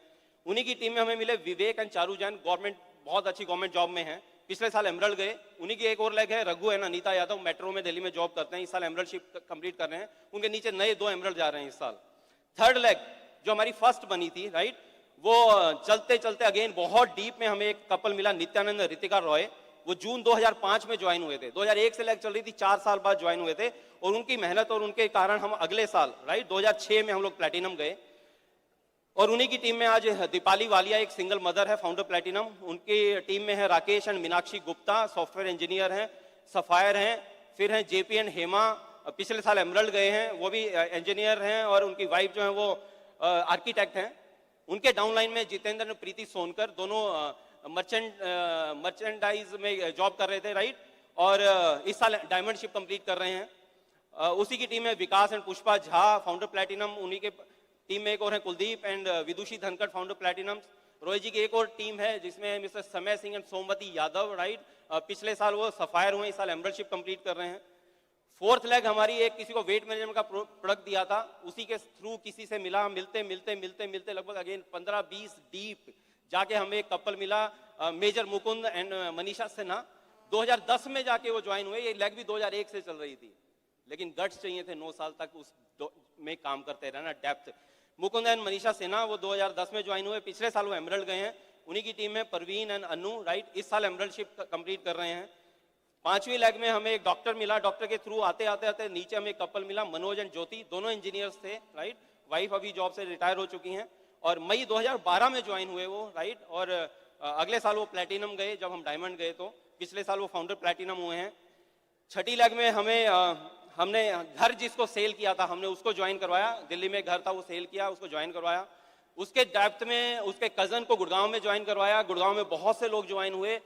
उन्हीं की टीम में हमें मिले विवेक एंड चारू जैन, गवर्नमेंट, बहुत अच्छी गवर्नमेंट जॉब में है, पिछले साल एमरल्ड गए। उन्हीं की एक और लेग है रघु एंड अनीता यादव, मेट्रो में दिल्ली में जॉब करते हैं, इस साल एमरल्डशिप कंप्लीट कर रहे हैं। उनके नीचे नए 2 एमरल्ड जा रहे हैं इस साल। थर्ड लेग जो हमारी फर्स्ट बनी थी, राइट, वो चलते चलते अगेन बहुत डीप में हमें एक कपल मिला, नित्यानंद रितिका रॉय, वो जून 2005 में ज्वाइन हुए थे। 2001 से लेग चल रही थी, 4 साल बाद ज्वाइन हुए थे, और उनकी मेहनत और उनके कारण हम अगले साल, राइट, 2006 में हम लोग प्लैटिनम गए। और उन्हीं की टीम में आज दीपाली वालिया, एक सिंगल मदर है, फाउंडर प्लैटिनम। उनकी टीम में है Rakesh and Meenakshi Gupta, software engineer हैं, सफायर हैं। फिर हैं जेपी एंड हेमा, पिछले साल एमरल्ड गए हैं, वो भी इंजीनियर हैं, और उनकी वाइफ जो है वो आर्किटेक्ट हैं। उनके डाउनलाइन में जितेंद्र और प्रीति सोनकर, दोनों मर्चेंडाइज में जॉब कर रहे थे। राइट, और इस साल डायमंडशिप कंप्लीट कर रहे हैं। उसी की टीम में Vikas and Pushpa Jha, founder platinum. उन्हीं के टीम में एक और है Kuldeep and Vidushi Dhankhar, founder platinum. Rohit ji की एक और टीम है जिसमें mister Samay Singh and Somvati Yadav, right, पिछले साल वो सफायर हुए, इस साल एमरल्डशिप कंप्लीट कर रहे हैं। फोर्थ लेग हमारी, एक किसी को वेट मैनेजमेंट का प्रोडक्ट दिया था, उसी के थ्रू किसी से मिला, मिलते मिलते मिलते मिलते लगभग अगेन 15-20 डीप जाके हमें एक कपल मिला, मेजर मुकुंद एंड मनीषा सिन्हा। 2010 में जाके वो ज्वाइन हुए, ये लेग भी 2001 से चल रही थी, लेकिन गट्स चाहिए थे 9 साल तक उस में काम करते रहना, डेप्थ। मुकुंद एंड मनीषा सिन्हा वो 2010 में ज्वाइन हुए, पिछले साल वो एमरल्ड गए हैं। उन्हीं की टीम में परवीन एंड अनु, राइट, इस साल एमरल्डशिप कंप्लीट कर रहे हैं। 5वीं लेग में हमें एक डॉक्टर मिला, डॉक्टर के थ्रू आते आते आते नीचे हमें एक कपल मिला, मनोज एंड ज्योति, दोनों इंजीनियर्स थे। राइट, वाइफ अभी जॉब से रिटायर हो चुकी हैं, और मई 2012 में ज्वाइन हुए वो। राइट, और अगले साल वो प्लैटिनम गए जब हम डायमंड गए, तो पिछले साल वो फाउंडर प्लैटिनम हुए हैं। 6ठी लेग में हमने घर जिसको सेल किया था, हमने उसको ज्वाइन करवाया, दिल्ली में घर था वो सेल किया, उसको ज्वाइन करवाया। उसके डेप्थ में उसके कजन को गुड़गांव में ज्वाइन करवाया, गुड़गांव में बहुत से लोग ज्वाइन हुए।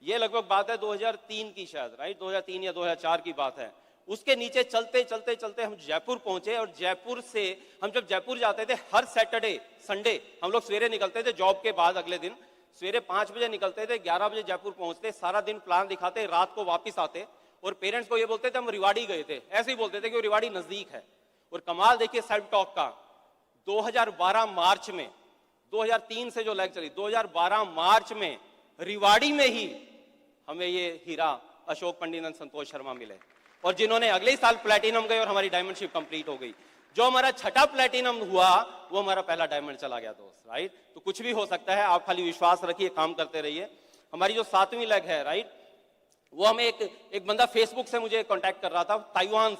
ये लगभग बात है 2003 की शायद, राइट, 2003 या 2004 की बात है। उसके नीचे चलते चलते चलते हम जयपुर पहुंचे, और जयपुर से हम जब जयपुर जाते थे हर सैटरडे संडे हम लोग सवेरे निकलते थे जॉब के बाद, अगले दिन सवेरे 5 बजे निकलते थे, 11 बजे जयपुर पहुंचते, सारा दिन प्लान दिखाते, रात को वापिस आते और पेरेंट्स को ये बोलते थे हम रिवाड़ी गए थे, ऐसे ही बोलते थे कि रिवाड़ी नजदीक है। और कमाल देखिए सेल्फ टॉक का, 2012 मार्च में, 2003 से जो लैग चली, 2012 मार्च में रिवाड़ी में ही हमें ये हीरा अशोक पंडित और संतोष शर्मा मिले, और जिन्होंने अगले ही साल प्लैटिनम गए और हमारी डायमंडशिप कंप्लीट हो गई। जो हमारा छठा प्लैटिनम हुआ वो हमारा पहला डायमंड चला गया दोस्त, राइट। तो कुछ भी हो सकता है, आप खाली विश्वास रखिए, काम करते रहिए। हमारी जो 7वीं लेग है, राइट, वो हमें एक बंदा फेसबुक से मुझे कांटेक्ट कर रहा था, ताइवान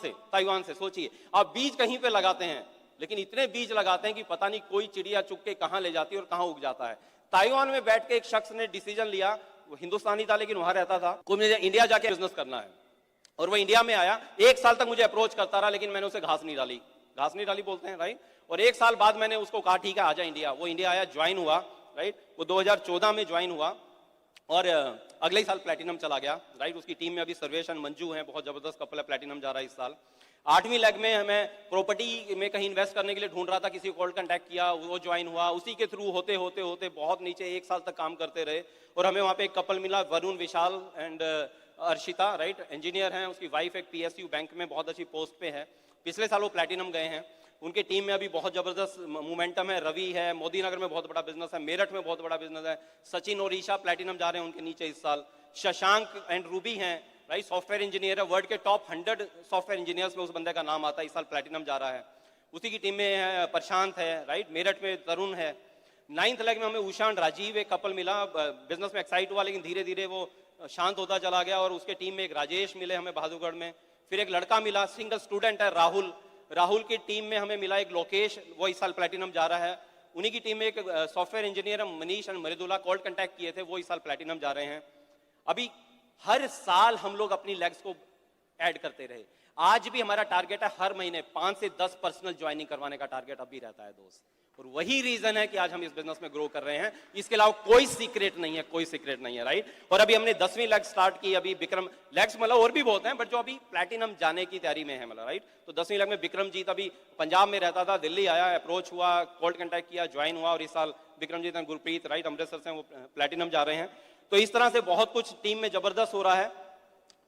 से। सोचिए आप बीज कहीं पे लगाते हैं, लेकिन इतने बीज लगाते हैं कि पता नहीं कोई चिड़िया चुग के कहां ले जाती है और कहां उग जाता है। ताइवान में बैठ के एक शख्स ने डिसीजन लिया, वो हिंदुस्तानी था लेकिन वहां रहता था, को मुझे इंडिया जाके बिजनेस करना है, और वो इंडिया में आया। 1 साल तक मुझे अप्रोच करता रहा, लेकिन मैंने उसे घास नहीं डाली बोलते हैं, राइट। और 1 साल बाद मैंने उसको कहा ठीक है आजा इंडिया। वो इंडिया आया, ज्वाइन हुआ, राइट। वो 2014 में ज्वाइन हुआ और अगले ही साल प्लैटिनम चला गया, राइट। उसकी टीम में अभी सर्वेश और मंजू हैं, बहुत जबरदस्त कपल है, प्लैटिनम जा रहा है इस साल। 8वीं लेग में हमें प्रॉपर्टी में कहीं इन्वेस्ट करने के लिए ढूंढ रहा था, किसी को कॉल कांटेक्ट किया, वो ज्वाइन हुआ। उसी के थ्रू होते होते होते बहुत नीचे 1 साल तक काम करते रहे, और हमें वहाँ पे एक कपल मिला, वरुण विशाल एंड अर्शिता, राइट, इंजीनियर हैं। उसकी वाइफ एक PSU बैंक में बहुत अच्छी पोस्ट पे है। पिछले साल वो प्लैटिनम गए हैं। उनके टीम में अभी बहुत जबरदस्त मोमेंटम है। रवि है, मोदी नगर में बहुत बड़ा बिजनेस है, मेरठ में बहुत बड़ा बिजनेस है। सचिन और ईशा प्लैटिनम जा रहे हैं उनके नीचे इस साल। शशांक एंड रूबी हैं, राइट, सॉफ्टवेयर इंजीनियर है, वर्ल्ड के टॉप 100 सॉफ्टवेयर इंजीनियर्स में उस बंदे का नाम आता है, इस साल प्लैटिनम जा रहा है। उसी की टीम में है प्रशांत है, राइट, मेरठ में तरुण है। 9th लेग में हमें उषा और राजीव एक कपल मिला, बिजनेस में एक्साइट हुआ, लेकिन धीरे धीरे वो शांत होता चला गया। और उसके टीम में एक राजेश मिले हमें बहादुरगढ़ में, फिर एक लड़का मिला, सिंगल स्टूडेंट है, राहुल की टीम में हमें मिला एक लोकेश, वो इस साल प्लैटिनम जा रहा है। उन्हीं की टीम में एक सॉफ्टवेयर इंजीनियर है मनीष और मृदुला, कॉल कांटेक्ट किए थे, वो इस साल प्लैटिनम जा रहे हैं। अभी हर साल हम लोग अपनी लेग्स को ऐड करते रहे। आज भी हमारा टारगेट है हर महीने 5 से 10 पर्सनल ज्वाइनिंग करवाने का टारगेट अभी रहता है दोस्त, और वही रीजन है कि आज हम इस बिजनेस में ग्रो कर रहे हैं। इसके अलावा कोई सीक्रेट नहीं है, राइट। और अभी हमने 10वीं लेग स्टार्ट की, अभी विक्रम लेग्स मतलब और भी बहुत हैं, बट जो अभी प्लैटिनम जाने की तैयारी में है, मतलब, राइट। तो 10वीं लेग में विक्रमजीत अभी पंजाब में रहता था, दिल्ली आया, अप्रोच हुआ, कॉल कांटेक्ट किया, ज्वाइन हुआ, और इस साल विक्रमजीत और गुरप्रीत, राइट, अमृतसर से वो प्लैटिनम जा रहे हैं। तो इस तरह से बहुत कुछ टीम में जबरदस्त हो रहा है।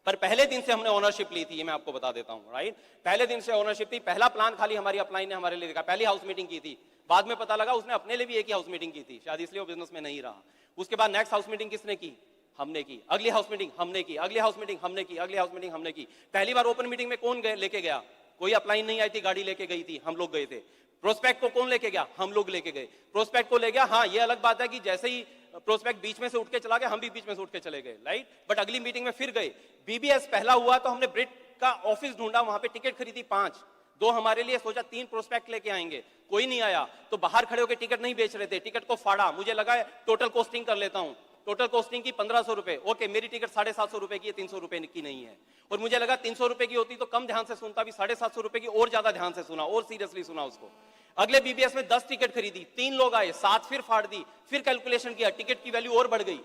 पर पहले दिन से हमने ओनरशिप ली थी, ये मैं आपको बता देता हूं, राइट। पहले दिन से ओनरशिप थी। पहला प्लान खाली हमारी अपलाइन ने हमारे लिए देखा, पहली हाउस मीटिंग की थी, बाद में पता लगा उसने अपने लिए भी एक ही हाउस मीटिंग की थी, शायद इसलिए वो बिजनेस में नहीं रहा। उसके बाद नेक्स्ट हाउस मीटिंग किसने की? हमने की। अगली हाउस मीटिंग हमने की, अगली हाउस मीटिंग हमने की, अगली हाउस मीटिंग हमने की। पहली बार ओपन मीटिंग में कौन लेके गया? कोई अपलाइन नहीं आई थी, गाड़ी लेके गई थी, हम लोग गए थे। प्रोस्पेक्ट को कौन लेके गया? हम लोग लेके गए। प्रोस्पेक्ट को ले गया, हाँ ये अलग बात है कि जैसे ही प्रोस्पेक्ट बीच में से उठ के चला गया, हम भी बीच में से उठ के चले गए, राइट। बट अगली मीटिंग में फिर गए। BBS पहला हुआ तो हमने ब्रिट का ऑफिस ढूंढा, वहां पे टिकट खरीदी 5, 2 हमारे लिए, सोचा 3 प्रोस्पेक्ट लेके आएंगे, कोई नहीं आया। तो बाहर खड़े होकर टिकट नहीं बेच रहे थे, टिकट को फाड़ा। मुझे लगा टोटल कॉस्टिंग कर लेता हूं, टोटल कॉस्टिंग की 1500 रुपए। ओके, मेरी टिकट 750 रुपए की है, 300 रुपए की नहीं है। और मुझे लगा 300 रुपए की होती तो कम ध्यान से सुनता, भी 750 रुपए की और ज्यादा ध्यान से सुना और सीरियसली सुना उसको। अगले BBS में 10 टिकट खरीदी, 3 लोग आए, 7 फिर फाड़ दी, फिर कैलकुलेशन किया, टिकट की वैल्यू और बढ़ गई।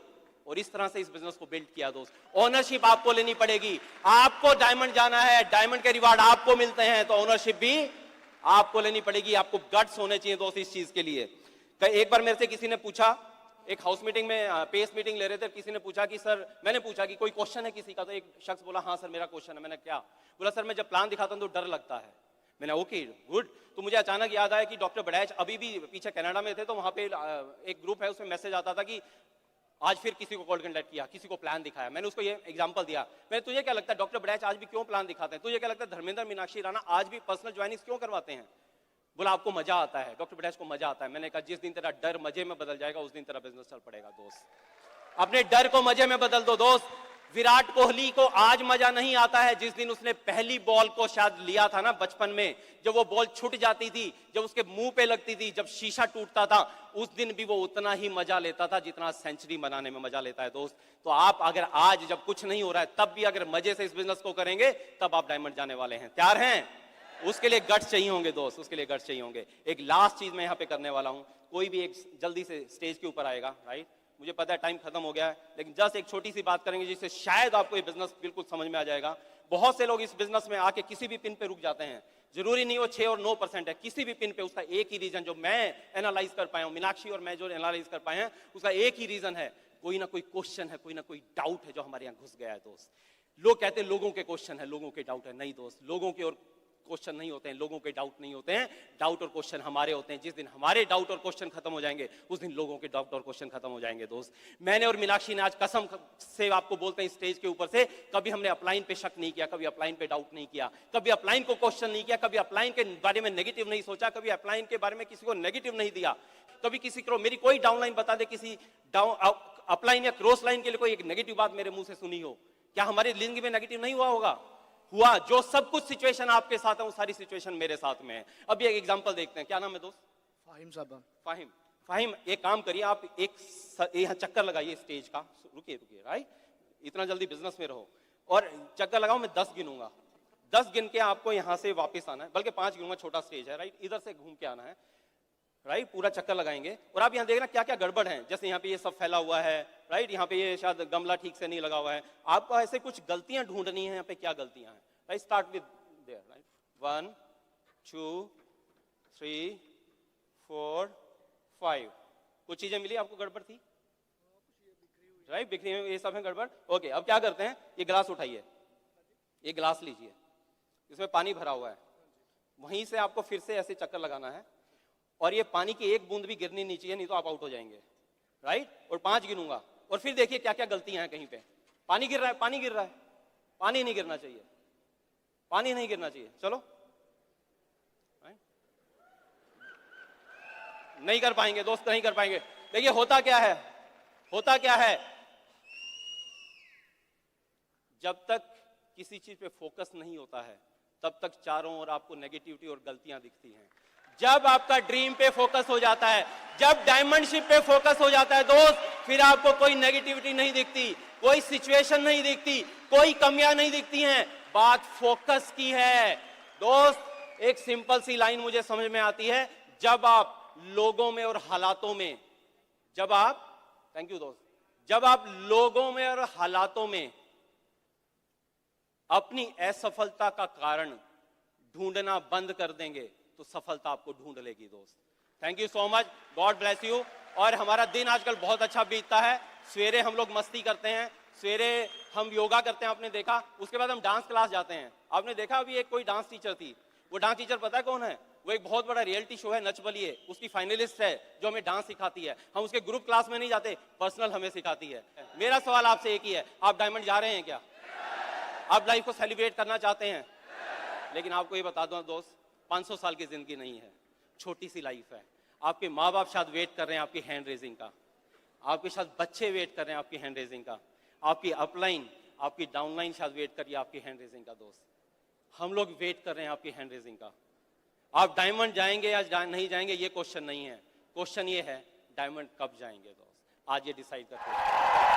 और इस तरह से इस बिजनेस को बिल्ड किया दोस्त। ओनरशिप आपको लेनी पड़ेगी, आपको डायमंड जाना है, डायमंड के रिवार्ड आपको मिलते हैं, तो ओनरशिप भी आपको लेनी पड़ेगी। आपको गट्स होने चाहिए दोस्त इस चीज के लिए। एक बार मेरे से किसी ने पूछा, एक हाउस मीटिंग में पेस मीटिंग ले रहे थे, किसी ने पूछा कि सर, मैंने पूछा कि कोई क्वेश्चन है किसी का, तो एक शख्स बोला हाँ सर मेरा क्वेश्चन है। मैंने क्या? बोला सर मैं जब प्लान दिखाता हूं तो डर लगता है। मैंने ओके गुड। तो मुझे अचानक याद आया कि डॉक्टर बड़ैच अभी भी पीछे कनाडा में थे, तो वहां पे एक ग्रुप है, उसमें मैसेज आता था कि आज फिर किसी को कॉल कांटेक्ट किया, किसी को प्लान दिखाया। मैंने उसको ये एग्जांपल दिया, मैंने तुझे क्या लगता है डॉक्टर बड़ैच आज भी क्यों प्लान दिखाते हैं? तुझे क्या लगता है धर्मेंद्र मीनाक्षी राणा आज भी पर्सनल ज्वाइनिंग क्यों करवाते हैं? बोला आपको मजा आता है, डॉक्टर बड़ैच को मजा आता है। मैंने कहा जिस दिन तेरा डर मजे में बदल जाएगा उस दिन तेरा बिजनेस चल पड़ेगा दोस्त। अपने डर को मजे में बदल दो दोस्त। विराट कोहली को आज मजा नहीं आता है, जिस दिन उसने पहली बॉल को शायद लिया था ना बचपन में, जब वो बॉल छूट जाती थी, जब उसके मुंह पे लगती थी, जब शीशा टूटता था, उस दिन भी वो उतना ही मजा लेता था जितना सेंचुरी बनाने में मजा लेता है दोस्त। तो आप अगर आज जब कुछ नहीं हो रहा है तब भी अगर मजे से इस बिजनेस को करेंगे, तब आप डायमंड जाने वाले हैं। तैयार हैं? उसके लिए गट्स चाहिए होंगे दोस्त, उसके लिए गट्स चाहिए होंगे। एक लास्ट चीज मैं यहाँ पे करने वाला हूं, कोई भी एक जल्दी से स्टेज के ऊपर आएगा, राइट। मुझे पता है टाइम खत्म हो गया है, लेकिन जस्ट एक छोटी सी बात करेंगे जिससे शायद आपको ये बिजनेस बिल्कुल समझ में आ जाएगा। बहुत से लोग इस बिजनेस में आके किसी भी पिन पे रुक जाते हैं, जरूरी नहीं वो 6 और 9% है, किसी भी पिन पे उसका एक ही रीजन जो मैं एनालाइज कर पाया हूं, मीनाक्षी और मैं जो एनालाइज कर पाए हैं, उसका एक ही रीजन है, कोई ना कोई क्वेश्चन है, कोई ना कोई डाउट है जो हमारे यहाँ घुस गया है दोस्त। लोग कहते हैं लोगों के क्वेश्चन है, लोगों के डाउट है, नहीं दोस्त, लोगों के और क्वेश्चन नहीं होते हैं, लोगों के डाउट नहीं होते हैं, डाउट और क्वेश्चन हमारे होते हैं। जिस दिन हमारे डाउट और क्वेश्चन खत्म हो जाएंगे उस दिन लोगों के डाउट और क्वेश्चन खत्म हो जाएंगे दोस्त। मैंने और मीनाक्षी ने आज कसम से आपको बोलते हैं स्टेज के ऊपर से, कभी हमने अपलाइन पे शक नहीं किया, कभी अपलाइन पे डाउट नहीं किया, कभी अपलाइन को क्वेश्चन नहीं किया, कभी अपलाइन के बारे में नेगेटिव नहीं सोचा, कभी अपलाइन के बारे में किसी को नेगेटिव नहीं दिया, कभी किसी को मेरी कोई डाउनलाइन बता दे, किसी अपलाइन या क्रॉस लाइन के लिए कोई एक नेगेटिव बात मेरे मुंह से सुनी हो, क्या हमारी जिंदगी में नेगेटिव नहीं हुआ होगा? हुआ। जो सब कुछ सिचुएशन आपके साथ है वो सारी सिचुएशन मेरे साथ में है। अभी एक एग्जांपल देखते हैं। क्या नाम है दोस्त? फाहिम साहब। फाहिम। फाहिम, एक काम करिए, आप यहाँ चक्कर लगाइए स्टेज का, रुकिए राइट, इतना जल्दी बिजनेस में रहो, और चक्कर लगाओ, मैं 10 गिनूंगा, 10 गिन के आपको यहाँ से वापस आना है, बल्कि 5 गिनूंगा, छोटा स्टेज है राइट, इधर से घूम के आना है राइट, पूरा चक्कर लगाएंगे। और आप यहाँ देखना क्या क्या गड़बड़ है, जैसे यहाँ पे ये सब फैला हुआ है राइट, यहाँ पे ये शायद गमला ठीक से नहीं लगा हुआ है, आपको ऐसे कुछ गलतियां ढूंढनी है, यहाँ पे क्या गलतियां हैं right. Start with their right, 1 2 3 4 5, कुछ चीजें मिली आपको गड़बड़ थी राइट, बिखरी हुई ये सब है गड़बड़। ओके, अब क्या करते हैं, ये गिलास उठाइए, ये गिलास लीजिए, इसमें पानी भरा हुआ है, वहीं से आपको फिर से ऐसे चक्कर लगाना है, और ये पानी की एक बूंद भी गिरनी नहीं चाहिए, नहीं तो आप आउट हो जाएंगे राइट। और 5 गिनूंगा, और फिर देखिए क्या क्या गलतियां हैं। कहीं पे पानी गिर रहा है, पानी गिर रहा है, पानी नहीं गिरना चाहिए, पानी नहीं गिरना चाहिए, चलो नहीं कर पाएंगे दोस्त, नहीं कर पाएंगे। देखिए होता क्या है, होता क्या है, जब तक किसी चीज पे फोकस नहीं होता है तब तक चारों ओर आपको नेगेटिविटी और गलतियां दिखती हैं। जब आपका ड्रीम पे फोकस हो जाता है, जब डायमंडशिप पे फोकस हो जाता है दोस्त, फिर आपको कोई नेगेटिविटी नहीं दिखती, कोई सिचुएशन नहीं दिखती, कोई कमियां नहीं दिखती हैं। बात फोकस की है दोस्त। एक सिंपल सी लाइन मुझे समझ में आती है, जब आप लोगों में और हालातों में, जब आप, थैंक यू दोस्त, जब आप लोगों में और हालातों में अपनी असफलता का कारण ढूंढना बंद कर देंगे तो सफलता आपको ढूंढ लेगी दोस्त। Thank you so much, God bless you. और हमारा दिन आजकल बहुत अच्छा बीतता है। सवेरे हम लोग मस्ती करते हैं, सवेरे हम योगा करते हैं, आपने देखा, उसके बाद हम डांस क्लास जाते हैं। आपने देखा अभी एक कोई डांस टीचर थी, वो डांस टीचर पता है कौन है? वो एक बहुत बड़ा रियलिटी शो है नच बलिए, उसकी फाइनलिस्ट है जो हमें डांस सिखाती है। हम उसके ग्रुप क्लास में नहीं जाते, पर्सनल हमें सिखाती है। मेरा सवाल आपसे एक ही है, आप डायमंड जा रहे हैं क्या? आप लाइफ को सेलिब्रेट करना चाहते हैं? लेकिन आपको ये बता दो दोस्त, 500 साल की जिंदगी नहीं है, छोटी सी लाइफ है। आपके माँ बाप शायद वेट कर रहे हैं आपकी हैंड रेजिंग का, आपके शायद बच्चे वेट कर रहे हैं आपकी हैंड रेजिंग का, आपकी अपलाइन, आपकी डाउनलाइन शायद वेट कर रही है आपकी हैंड रेजिंग का दोस्त। हम लोग वेट कर रहे हैं आपकी हैंड रेजिंग का। आप डायमंड जाएंगे या नहीं जाएंगे ये क्वेश्चन नहीं है, क्वेश्चन ये है डायमंड कब जाएंगे दोस्त। आज ये डिसाइड करते हैं।